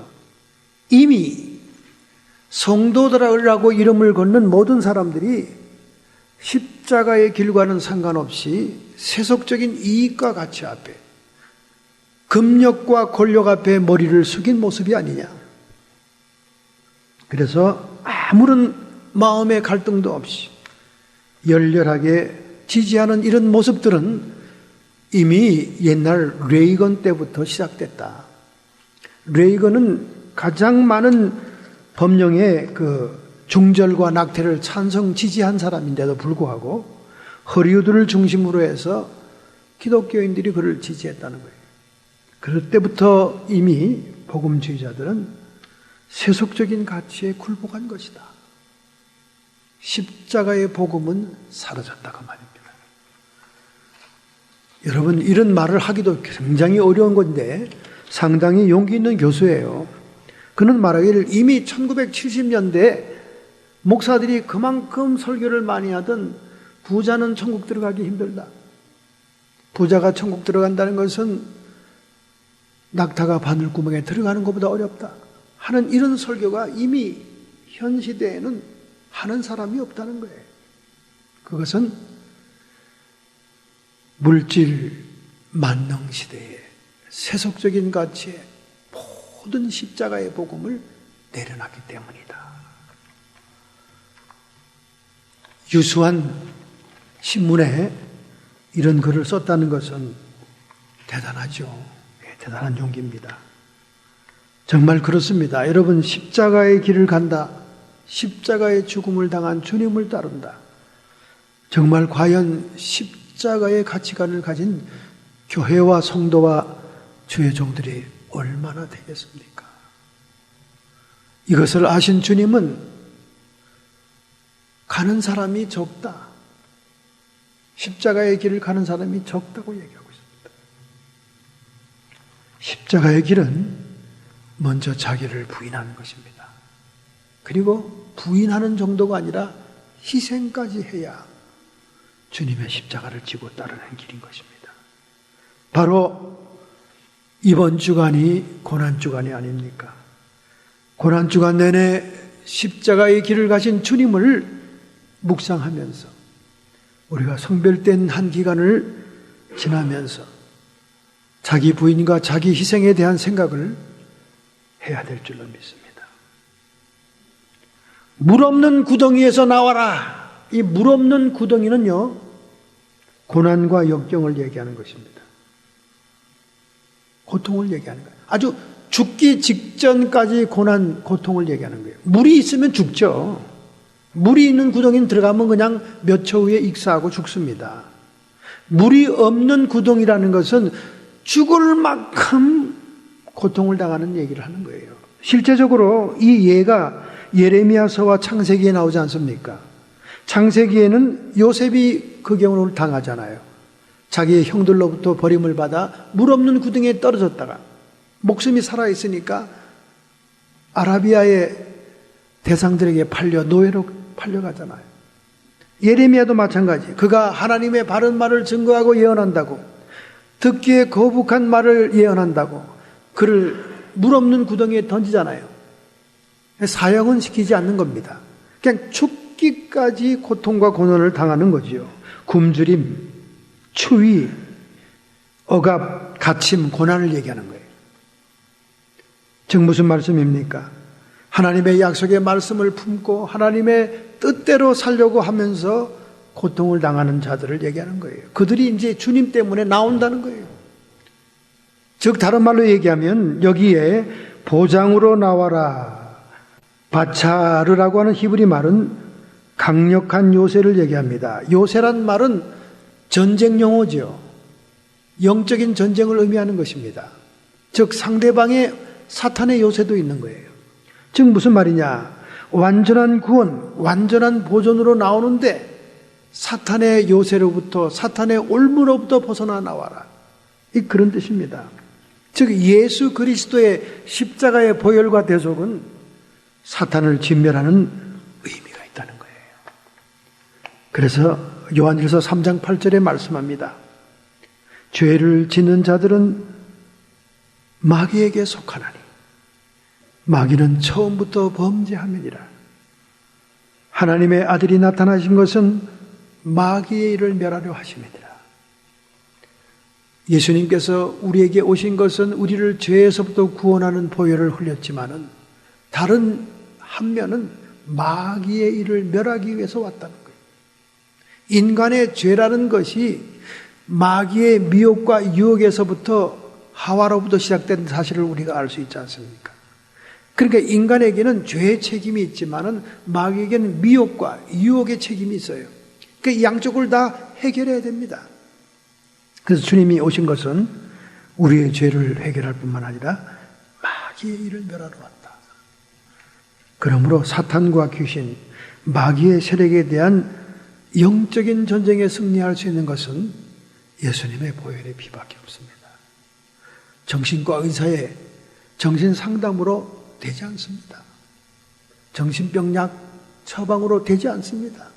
이미 성도들이라고 이름을 걷는 모든 사람들이 십자가의 길과는 상관없이 세속적인 이익과 가치 앞에 금력과 권력 앞에 머리를 숙인 모습이 아니냐. 그래서 아무런 마음의 갈등도 없이 열렬하게 지지하는 이런 모습들은 이미 옛날 레이건 때부터 시작됐다. 레이건은 가장 많은 법령의 그 중절과 낙태를 찬성 지지한 사람인데도 불구하고 허리우드를 중심으로 해서 기독교인들이 그를 지지했다는 거예요. 그럴 때부터 이미 복음주의자들은 세속적인 가치에 굴복한 것이다. 십자가의 복음은 사라졌다고 말입니다. 여러분, 이런 말을 하기도 굉장히 어려운 건데 상당히 용기 있는 교수예요. 그는 말하기를 이미 1970년대 목사들이 그만큼 설교를 많이 하던 부자는 천국 들어가기 힘들다. 부자가 천국 들어간다는 것은 낙타가 바늘구멍에 들어가는 것보다 어렵다 하는 이런 설교가 이미 현 시대에는 하는 사람이 없다는 거예요. 그것은 물질 만능 시대에 세속적인 가치에 모든 십자가의 복음을 내려놨기 때문이다. 유수한 신문에 이런 글을 썼다는 것은 대단하죠. 대단한 용기입니다. 정말 그렇습니다. 여러분, 십자가의 길을 간다. 십자가의 죽음을 당한 주님을 따른다. 정말 과연 십자가의 가치관을 가진 교회와 성도와 주의 종들이 얼마나 되겠습니까? 이것을 아신 주님은 가는 사람이 적다. 십자가의 길을 가는 사람이 적다고 얘기하고 있습니다. 십자가의 길은 먼저 자기를 부인하는 것입니다. 그리고 부인하는 정도가 아니라 희생까지 해야 주님의 십자가를 지고 따르는 길인 것입니다. 바로 이번 주간이 고난주간이 아닙니까? 고난주간 내내 십자가의 길을 가신 주님을 묵상하면서 우리가 성별된 한 기간을 지나면서 자기 부인과 자기 희생에 대한 생각을 해야 될 줄로 믿습니다. 물 없는 구덩이에서 나와라. 이 물 없는 구덩이는요, 고난과 역경을 얘기하는 것입니다. 고통을 얘기하는 거예요. 아주 죽기 직전까지 고난, 고통을 얘기하는 거예요. 물이 있으면 죽죠. 물이 있는 구덩이는 들어가면 그냥 몇 초 후에 익사하고 죽습니다. 물이 없는 구덩이라는 것은 죽을 만큼 고통을 당하는 얘기를 하는 거예요. 실제적으로 이 예가 예레미야서와 창세기에 나오지 않습니까? 창세기에는 요셉이 그 경우를 당하잖아요. 자기의 형들로부터 버림을 받아 물 없는 구덩이에 떨어졌다가 목숨이 살아있으니까 아라비아의 대상들에게 노예로 팔려가잖아요. 예레미야도 마찬가지. 그가 하나님의 바른 말을 증거하고 예언한다고, 듣기에 거북한 말을 예언한다고 그를 물 없는 구덩이에 던지잖아요. 사형은 시키지 않는 겁니다. 그냥 죽기까지 고통과 고난을 당하는 거지요. 굶주림, 추위, 억압, 갇힘, 고난을 얘기하는 거예요. 즉 무슨 말씀입니까? 하나님의 약속의 말씀을 품고 하나님의 뜻대로 살려고 하면서 고통을 당하는 자들을 얘기하는 거예요. 그들이 이제 주님 때문에 나온다는 거예요. 즉 다른 말로 얘기하면 여기에 보장으로 나와라. 바차르라고 하는 히브리 말은 강력한 요새를 얘기합니다. 요새란 말은 전쟁 용어죠. 영적인 전쟁을 의미하는 것입니다. 즉 상대방의 사탄의 요새도 있는 거예요. 즉 무슨 말이냐? 완전한 구원, 완전한 보존으로 나오는데 사탄의 요새로부터, 사탄의 올무로부터 벗어나 나와라. 그런 뜻입니다. 즉 예수 그리스도의 십자가의 보혈과 대속은 사탄을 진멸하는 의미가 있다는 거예요. 그래서 요한일서 3장 8절에 말씀합니다. 죄를 짓는 자들은 마귀에게 속하나니 마귀는 처음부터 범죄함이니라. 하나님의 아들이 나타나신 것은 마귀의 일을 멸하려 하심이니라. 예수님께서 우리에게 오신 것은 우리를 죄에서부터 구원하는 보혈을 흘렸지만은 다른 한 면은 마귀의 일을 멸하기 위해서 왔다는 거예요. 인간의 죄라는 것이 마귀의 미혹과 유혹에서부터 하와로부터 시작된 사실을 우리가 알 수 있지 않습니까? 그러니까 인간에게는 죄의 책임이 있지만은 마귀에게는 미혹과 유혹의 책임이 있어요. 그 양쪽을 다 해결해야 됩니다. 그래서 주님이 오신 것은 우리의 죄를 해결할 뿐만 아니라 마귀의 일을 멸하러 왔다. 그러므로 사탄과 귀신, 마귀의 세력에 대한 영적인 전쟁에 승리할 수 있는 것은 예수님의 보혈의 피밖에 없습니다. 정신과 의사의 정신상담으로 되지 않습니다. 정신병약 처방으로 되지 않습니다.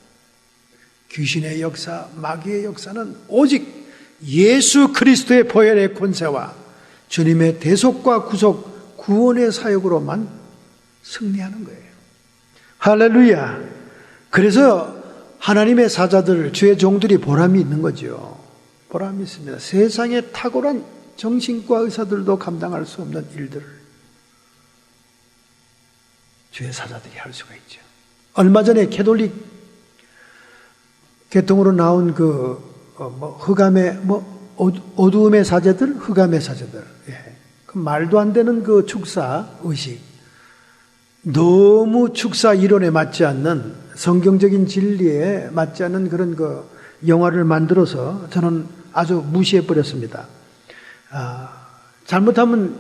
귀신의 역사, 마귀의 역사는 오직 예수 그리스도의 보혈의 권세와 주님의 대속과 구속, 구원의 사역으로만 승리하는 거예요. 할렐루야. 그래서 하나님의 사자들, 주의 종들이 보람이 있는 거죠. 보람이 있습니다. 세상에 탁월한 정신과 의사들도 감당할 수 없는 일들을 주의 사자들이 할 수가 있죠. 얼마 전에 캐톨릭 계통으로 나온 흑암의 어두움의 사제들, 흑암의 사제들, 그 말도 안 되는 그 축사 의식, 너무 축사 이론에 맞지 않는 성경적인 진리에 맞지 않는 그런 영화를 만들어서 저는 아주 무시해 버렸습니다. 잘못하면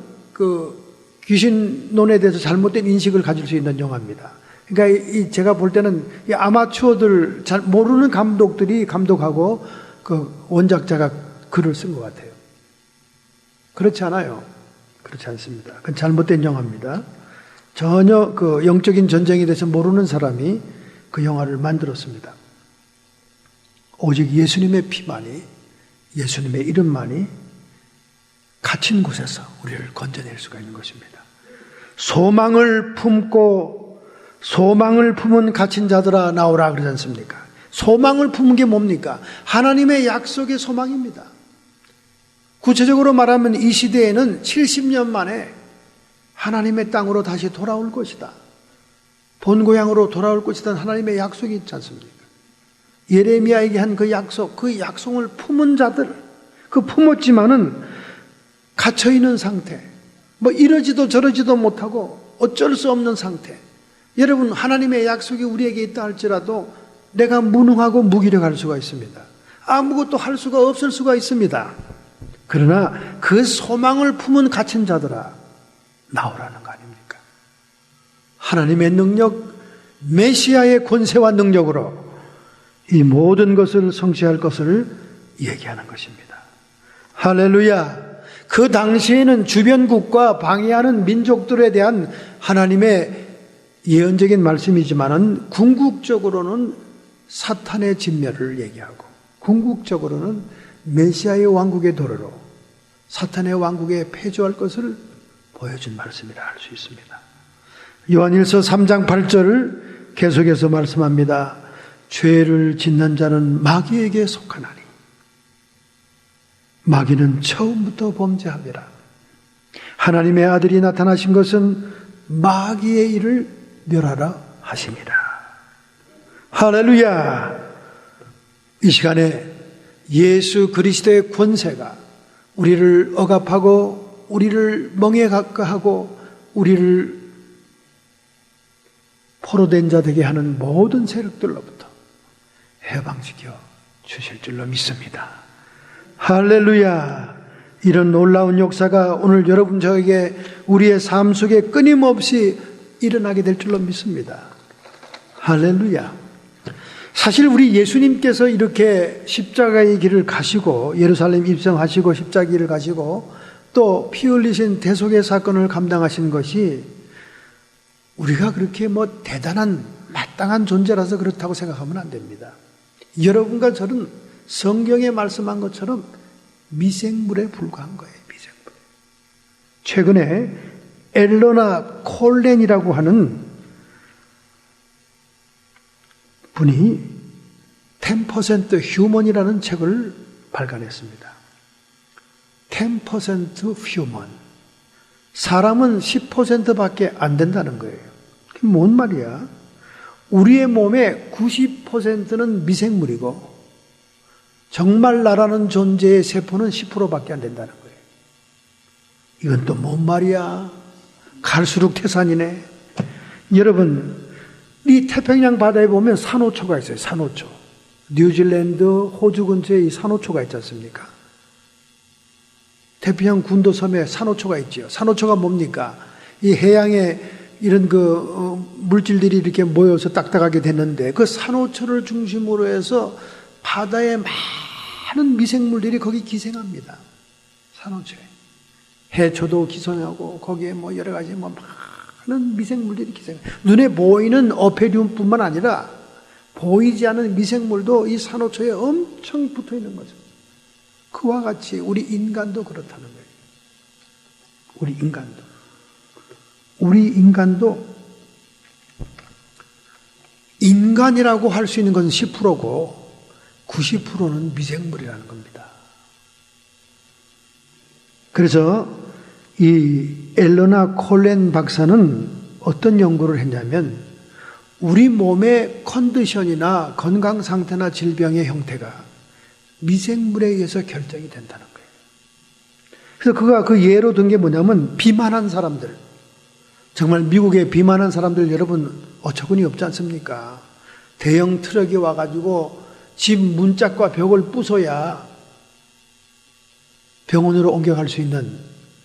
귀신론에 대해서 잘못된 인식을 가질 수 있는 영화입니다. 그러니까 제가 볼 때는 이 아마추어들 잘 모르는 감독들이 감독하고 원작자가 글을 쓴 것 같아요. 그렇지 않아요. 그렇지 않습니다. 그건 잘못된 영화입니다. 전혀 영적인 전쟁에 대해서 모르는 사람이 그 영화를 만들었습니다. 오직 예수님의 피만이, 예수님의 이름만이 갇힌 곳에서 우리를 건져낼 수가 있는 것입니다. 소망을 품고 소망을 품은 갇힌 자들아 나오라 그러지 않습니까? 소망을 품은 게 뭡니까? 하나님의 약속의 소망입니다. 구체적으로 말하면 이 시대에는 70년 만에 하나님의 땅으로 다시 돌아올 것이다. 본고향으로 돌아올 것이다. 하나님의 약속이 있지 않습니까? 예레미야에게 한 그 약속을 품은 자들, 품었지만은 갇혀있는 상태, 이러지도 저러지도 못하고 어쩔 수 없는 상태. 여러분, 하나님의 약속이 우리에게 있다 할지라도 내가 무능하고 무기력할 수가 있습니다. 아무것도 할 수가 없을 수가 있습니다. 그러나 그 소망을 품은 갇힌 자들아 나오라는 거 아닙니까? 하나님의 능력, 메시아의 권세와 능력으로 이 모든 것을 성취할 것을 얘기하는 것입니다. 할렐루야. 그 당시에는 주변국과 방해하는 민족들에 대한 하나님의 예언적인 말씀이지만은 궁극적으로는 사탄의 진멸을 얘기하고 궁극적으로는 메시아의 왕국의 도래로 사탄의 왕국에 패주할 것을 보여준 말씀이라 할 수 있습니다. 요한일서 3장 8절을 계속해서 말씀합니다. 죄를 짓는 자는 마귀에게 속하나니 마귀는 처음부터 범죄함이라. 하나님의 아들이 나타나신 것은 마귀의 일을 멸하라 하심이라. 할렐루야. 이 시간에 예수 그리스도의 권세가 우리를 억압하고 우리를 멍에 가까하고 우리를 포로된 자 되게 하는 모든 세력들로부터 해방시켜 주실 줄로 믿습니다. 할렐루야. 이런 놀라운 역사가 오늘 여러분 저에게 우리의 삶 속에 끊임없이 일어나게 될 줄로 믿습니다. 할렐루야. 사실 우리 예수님께서 이렇게 십자가의 길을 가시고 예루살렘 입성하시고 십자가 길을 가시고 또 피 흘리신 대속의 사건을 감당하신 것이 우리가 그렇게 대단한 마땅한 존재라서 그렇다고 생각하면 안 됩니다. 여러분과 저는 성경에 말씀한 것처럼 미생물에 불과한 거예요. 미생물. 최근에 엘러나 콜렌이라고 하는 분이 10% 휴먼이라는 책을 발간했습니다. 10% 휴먼. 사람은 10%밖에 안 된다는 거예요. 그게 뭔 말이야? 우리의 몸의 90%는 미생물이고 정말 나라는 존재의 세포는 10%밖에 안 된다는 거예요. 이건 또 뭔 말이야? 갈수록 태산이네. 여러분, 이 태평양 바다에 보면 산호초가 있어요. 산호초. 뉴질랜드, 호주 근처에 이 산호초가 있지 않습니까? 태평양 군도섬에 산호초가 있지요. 산호초가 뭡니까? 이 해양에 이런 물질들이 이렇게 모여서 딱딱하게 됐는데 그 산호초를 중심으로 해서 바다에 많은 미생물들이 거기 기생합니다. 산호초에. 해초도 기생하고 거기에 여러 가지 많은 미생물들이 기생해요. 눈에 보이는 어패리움뿐만 아니라 보이지 않는 미생물도 이 산호초에 엄청 붙어 있는 거죠. 그와 같이 우리 인간도 그렇다는 거예요. 우리 인간도 인간이라고 할 수 있는 것은 10%고 90%는 미생물이라는 겁니다. 그래서 이 엘러나 콜렌 박사는 어떤 연구를 했냐면 우리 몸의 컨디션이나 건강 상태나 질병의 형태가 미생물에 의해서 결정이 된다는 거예요. 그래서 그가 그 예로 든 게 뭐냐면 비만한 사람들, 정말 미국에 비만한 사람들 여러분 어처구니 없지 않습니까? 대형 트럭이 와가지고 집 문짝과 벽을 부숴야 병원으로 옮겨갈 수 있는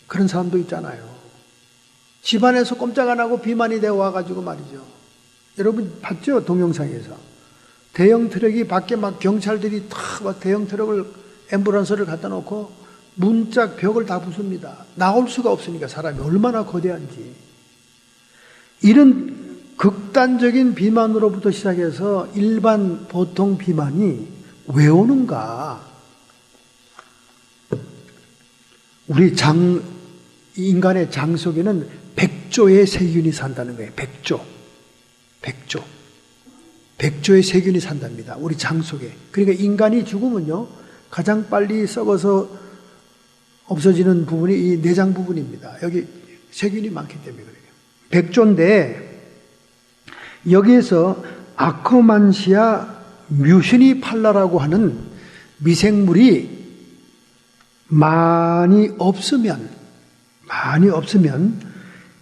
그런 사람도 있잖아요. 집안에서 꼼짝 안 하고 비만이 되어 와가지고 말이죠. 여러분 봤죠? 동영상에서. 대형 트럭이 밖에 막 경찰들이 막 대형 트럭을 앰뷸런스를 갖다 놓고 문짝 벽을 다 부숩니다. 나올 수가 없으니까 사람이 얼마나 거대한지. 이런 극단적인 비만으로부터 시작해서 일반 보통 비만이 왜 오는가? 우리 인간의 장 속에는 100조의 세균이 산다는 거예요. 100조의 세균이 산답니다. 우리 장 속에. 그러니까 인간이 죽으면요, 가장 빨리 썩어서 없어지는 부분이 이 내장 부분입니다. 여기 세균이 많기 때문에 그래요. 100조인데 여기에서 아코만시아 뮤시니팔라라고 하는 미생물이 많이 없으면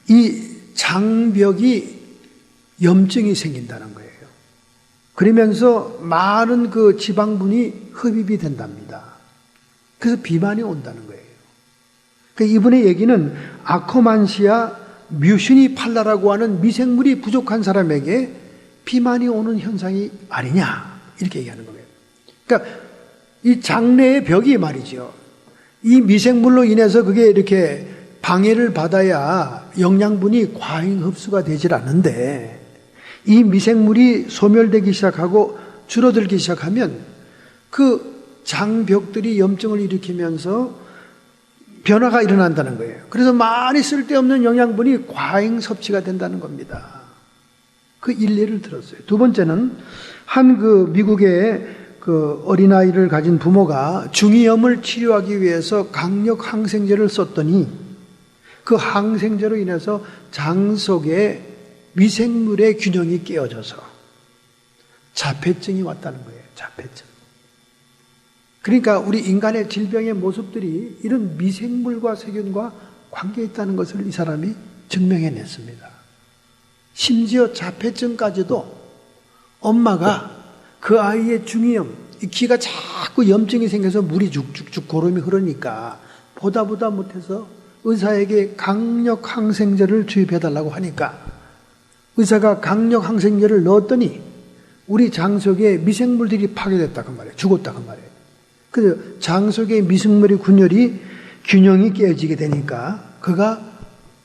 이 장벽이 염증이 생긴다는 거예요. 그러면서 많은 그 지방분이 흡입이 된답니다. 그래서 비만이 온다는 거예요. 그러니까 이분의 얘기는 아코만시아 뮤시니팔라라고 하는 미생물이 부족한 사람에게 비만이 오는 현상이 아니냐 이렇게 얘기하는 거예요. 그러니까 이 장내의 벽이 말이죠. 이 미생물로 인해서 그게 이렇게 방해를 받아야 영양분이 과잉 흡수가 되질 않는데 이 미생물이 소멸되기 시작하고 줄어들기 시작하면 그 장벽들이 염증을 일으키면서 변화가 일어난다는 거예요. 그래서 많이 쓸데없는 영양분이 과잉 섭취가 된다는 겁니다. 그 일례를 들었어요. 두 번째는 한 미국의 어린아이를 가진 부모가 중이염을 치료하기 위해서 강력 항생제를 썼더니 그 항생제로 인해서 장 속에 미생물의 균형이 깨어져서 자폐증이 왔다는 거예요. 자폐증. 그러니까 우리 인간의 질병의 모습들이 이런 미생물과 세균과 관계에 있다는 것을 이 사람이 증명해냈습니다. 심지어 자폐증까지도 엄마가 그 아이의 중이염, 이 귀가 자꾸 염증이 생겨서 물이 쭉쭉쭉 고름이 흐르니까 보다 못해서 의사에게 강력 항생제를 주입해달라고 하니까 의사가 강력 항생제를 넣었더니 우리 장 속에 미생물들이 파괴됐다고 말이에요. 죽었다고 말이에요. 그래서 장 속의 미생물의 균형이 깨어지게 되니까 그가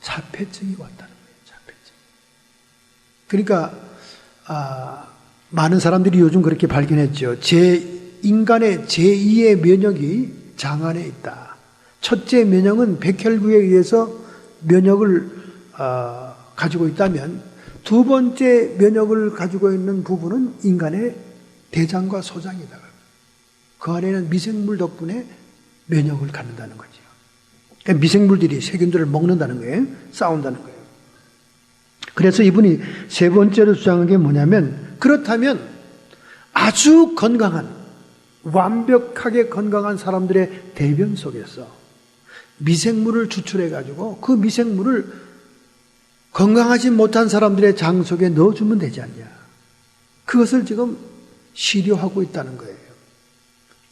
자폐증이 왔다는 거예요. 자폐증. 그러니까 많은 사람들이 요즘 그렇게 발견했죠. 인간의 제2의 면역이 장 안에 있다. 첫째 면역은 백혈구에 의해서 면역을 가지고 있다면 두 번째 면역을 가지고 있는 부분은 인간의 대장과 소장이다. 그 안에는 미생물 덕분에 면역을 갖는다는 거죠. 그러니까 미생물들이 세균들을 먹는다는 거예요. 싸운다는 거예요. 그래서 이분이 세 번째로 주장한 게 뭐냐면, 그렇다면 아주 건강한, 완벽하게 건강한 사람들의 대변 속에서 미생물을 추출해가지고 그 미생물을 건강하지 못한 사람들의 장 속에 넣어주면 되지 않냐. 그것을 지금 시료하고 있다는 거예요.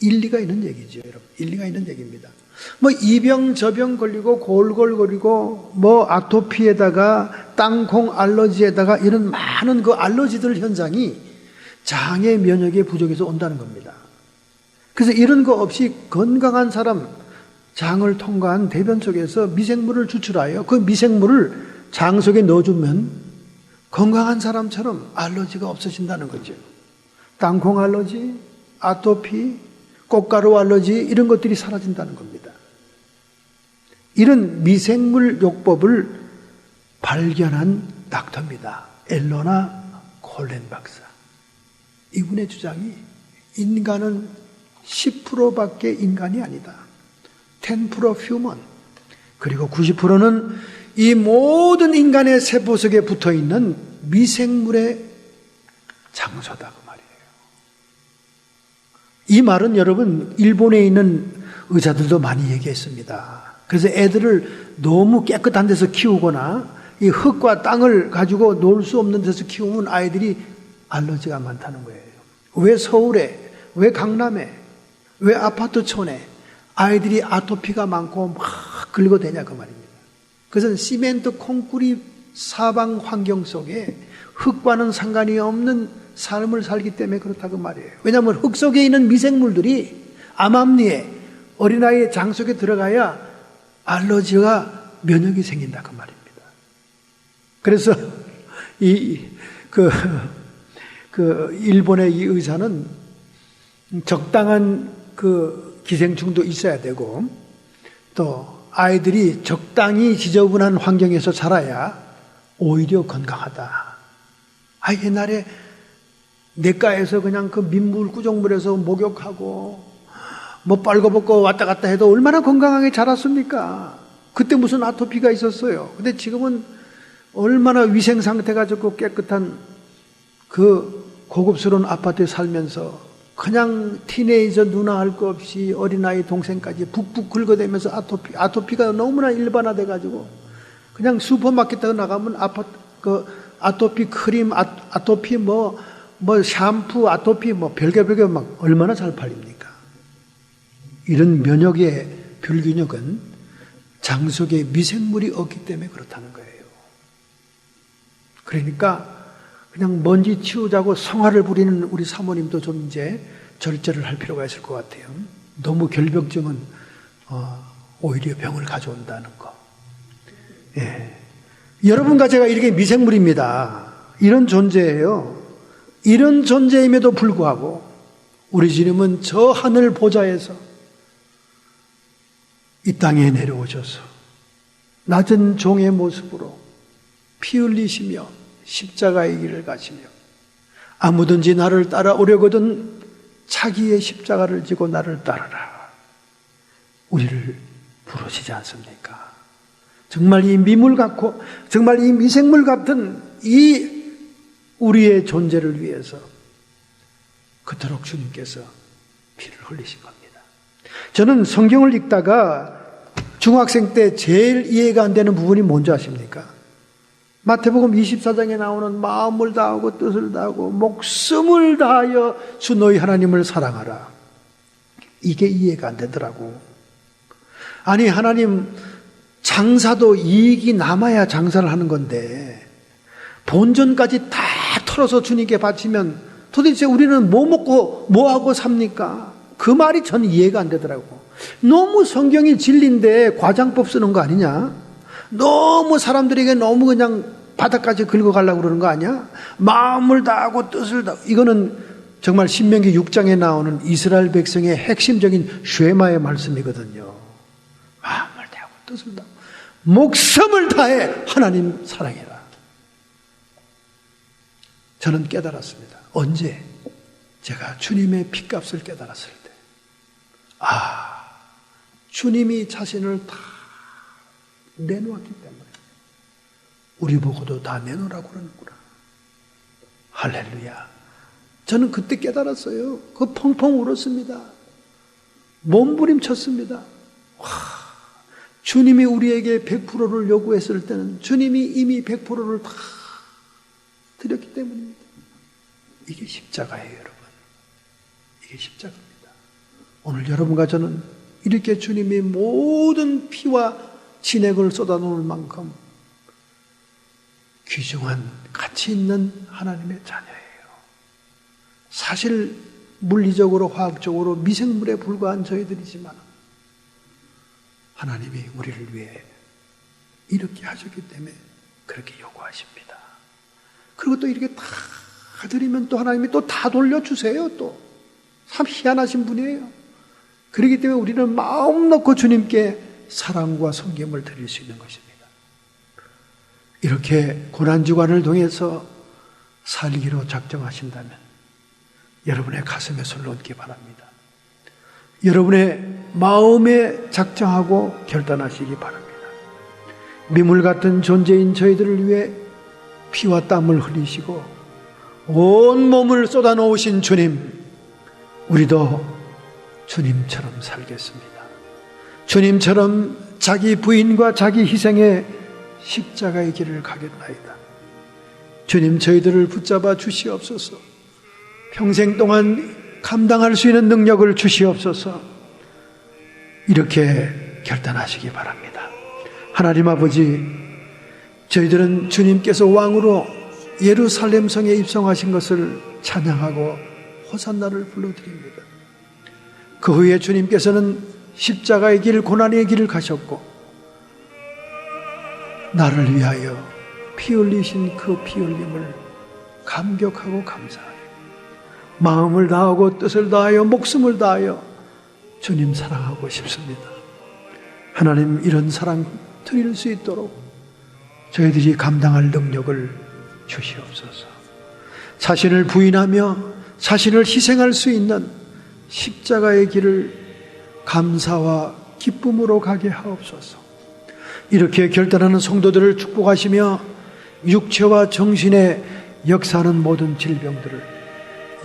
일리가 있는 얘기죠, 여러분. 일리가 있는 얘기입니다. 이 병 저 병 걸리고 골골거리고 아토피에다가 땅콩 알러지에다가 이런 많은 그 알러지들 현상이 장의 면역의 부족에서 온다는 겁니다. 그래서 이런 거 없이 건강한 사람, 장을 통과한 대변 속에서 미생물을 추출하여 그 미생물을 장 속에 넣어주면 건강한 사람처럼 알러지가 없어진다는 거죠. 땅콩 알러지, 아토피, 꽃가루 알러지 이런 것들이 사라진다는 겁니다. 이런 미생물 요법을 발견한 닥터입니다. 엘로나 콜렌 박사. 이분의 주장이 인간은 10%밖에 인간이 아니다. 10% 휴먼. 그리고 90%는 이 모든 인간의 세포 속에 붙어있는 미생물의 장소다. 그 말이에요. 이 말은 여러분 일본에 있는 의사들도 많이 얘기했습니다. 그래서 애들을 너무 깨끗한 데서 키우거나 이 흙과 땅을 가지고 놀 수 없는 데서 키우면 아이들이 알러지가 많다는 거예요. 왜 서울에, 왜 강남에, 왜 아파트촌에 아이들이 아토피가 많고 막 긁어대냐 그 말입니다. 그것은 시멘트 콘크리트 사방 환경 속에 흙과는 상관이 없는 삶을 살기 때문에 그렇다고 말이에요. 왜냐하면 흙 속에 있는 미생물들이 암암리에 어린아이의 장 속에 들어가야 알러지가 면역이 생긴다 그 말입니다. 그래서 일본의 이 의사는 적당한 기생충도 있어야 되고 또 아이들이 적당히 지저분한 환경에서 자라야 오히려 건강하다. 옛날에 내과에서 그냥 그 민물 구정물에서 목욕하고 뭐 빨고벗고 왔다 갔다 해도 얼마나 건강하게 자랐습니까? 그때 무슨 아토피가 있었어요. 근데 지금은 얼마나 위생 상태가 좋고 깨끗한 그 고급스러운 아파트에 살면서 그냥 티네이저 누나 할 거 없이 어린아이 동생까지 북북 긁어대면서 아토피가 너무나 일반화돼 가지고 그냥 슈퍼마켓에 나가면 아토피 크림, 아토피 뭐 샴푸, 아토피 별게 막 얼마나 잘 팔립니까? 이런 면역의 불균형은 장 속에 미생물이 없기 때문에 그렇다는 거예요. 그러니까 그냥 먼지 치우자고 성화를 부리는 우리 사모님도 좀 이제 절제를 할 필요가 있을 것 같아요. 너무 결벽증은 오히려 병을 가져온다는 거. 예. 여러분과 제가 이렇게 미생물입니다. 이런 존재예요. 이런 존재임에도 불구하고 우리 주님은 저 하늘 보좌에서 이 땅에 내려오셔서 낮은 종의 모습으로 피 흘리시며 십자가의 길을 가시며 아무든지 나를 따라오려거든 자기의 십자가를 지고 나를 따르라. 우리를 부르시지 않습니까? 정말 이 미물 같고 정말 이 미생물 같은 이 우리의 존재를 위해서 그토록 주님께서 피를 흘리신 겁니다. 저는 성경을 읽다가 중학생 때 제일 이해가 안 되는 부분이 뭔지 아십니까? 마태복음 24장에 나오는 마음을 다하고 뜻을 다하고 목숨을 다하여 주 너희 하나님을 사랑하라. 이게 이해가 안 되더라고. 아니 하나님 장사도 이익이 남아야 장사를 하는 건데 본전까지 다 털어서 주님께 바치면 도대체 우리는 뭐 먹고 뭐 하고 삽니까? 그 말이 저는 이해가 안 되더라고. 너무 성경이 진리인데 과장법 쓰는 거 아니냐? 너무 사람들에게 너무 그냥 바닥까지 긁어가려고 그러는 거 아니야? 마음을 다하고 뜻을 다하고. 이거는 정말 신명기 6장에 나오는 이스라엘 백성의 핵심적인 쉐마의 말씀이거든요. 마음을 다하고 뜻을 다하고 목숨을 다해 하나님 사랑해라. 저는 깨달았습니다. 언제? 제가 주님의 핏값을 깨달았을 때. 주님이 자신을 다 내놓았기 때문에 우리 보고도 다 내놓으라고 그러는구나. 할렐루야. 저는 그때 깨달았어요. 그 펑펑 울었습니다. 몸부림쳤습니다. 주님이 우리에게 100%를 요구했을 때는 주님이 이미 100%를 다 드렸기 때문입니다. 이게 십자가예요, 여러분. 이게 십자가입니다. 오늘 여러분과 저는 이렇게 주님이 모든 피와 진액을 쏟아놓을 만큼 귀중한 가치 있는 하나님의 자녀예요. 사실 물리적으로 화학적으로 미생물에 불과한 저희들이지만 하나님이 우리를 위해 이렇게 하셨기 때문에 그렇게 요구하십니다. 그리고 또 이렇게 다 드리면 또 하나님이 또 다 돌려주세요. 또 참 희한하신 분이에요. 그렇기 때문에 우리는 마음 놓고 주님께 사랑과 섬김을 드릴 수 있는 것입니다. 이렇게 고난주간을 통해서 살기로 작정하신다면 여러분의 가슴에 손을 얹기 바랍니다. 여러분의 마음에 작정하고 결단하시기 바랍니다. 미물 같은 존재인 저희들을 위해 피와 땀을 흘리시고 온 몸을 쏟아놓으신 주님, 우리도 주님처럼 살겠습니다. 주님처럼 자기 부인과 자기 희생에 십자가의 길을 가겠나이다. 주님, 저희들을 붙잡아 주시옵소서. 평생 동안 감당할 수 있는 능력을 주시옵소서. 이렇게 결단하시기 바랍니다. 하나님 아버지, 저희들은 주님께서 왕으로 예루살렘 성에 입성하신 것을 찬양하고 호산나를 불러드립니다. 그 후에 주님께서는 십자가의 길, 고난의 길을 가셨고 나를 위하여 피 흘리신 그 피 흘림을 감격하고 감사하여 마음을 다하고 뜻을 다하여 목숨을 다하여 주님 사랑하고 싶습니다. 하나님, 이런 사랑 드릴 수 있도록 저희들이 감당할 능력을 주시옵소서. 자신을 부인하며 자신을 희생할 수 있는 십자가의 길을 감사와 기쁨으로 가게 하옵소서. 이렇게 결단하는 성도들을 축복하시며 육체와 정신에 역사하는 모든 질병들을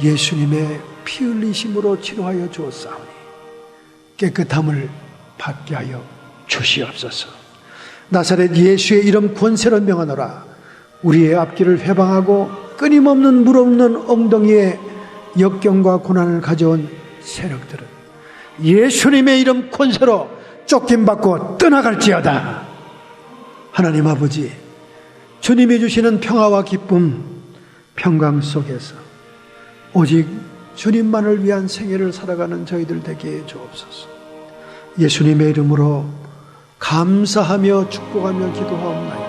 예수님의 피 흘리심으로 치료하여 주었사오니 깨끗함을 받게 하여 주시옵소서. 나사렛 예수의 이름 권세로 명하노라. 우리의 앞길을 회방하고 끊임없는 물 없는 엉덩이에 역경과 고난을 가져온 세력들은 예수님의 이름 권세로 쫓김받고 떠나갈지어다. 하나님 아버지, 주님이 주시는 평화와 기쁨, 평강 속에서 오직 주님만을 위한 생애를 살아가는 저희들 되게 해 주옵소서. 예수님의 이름으로 감사하며 축복하며 기도하옵나이다.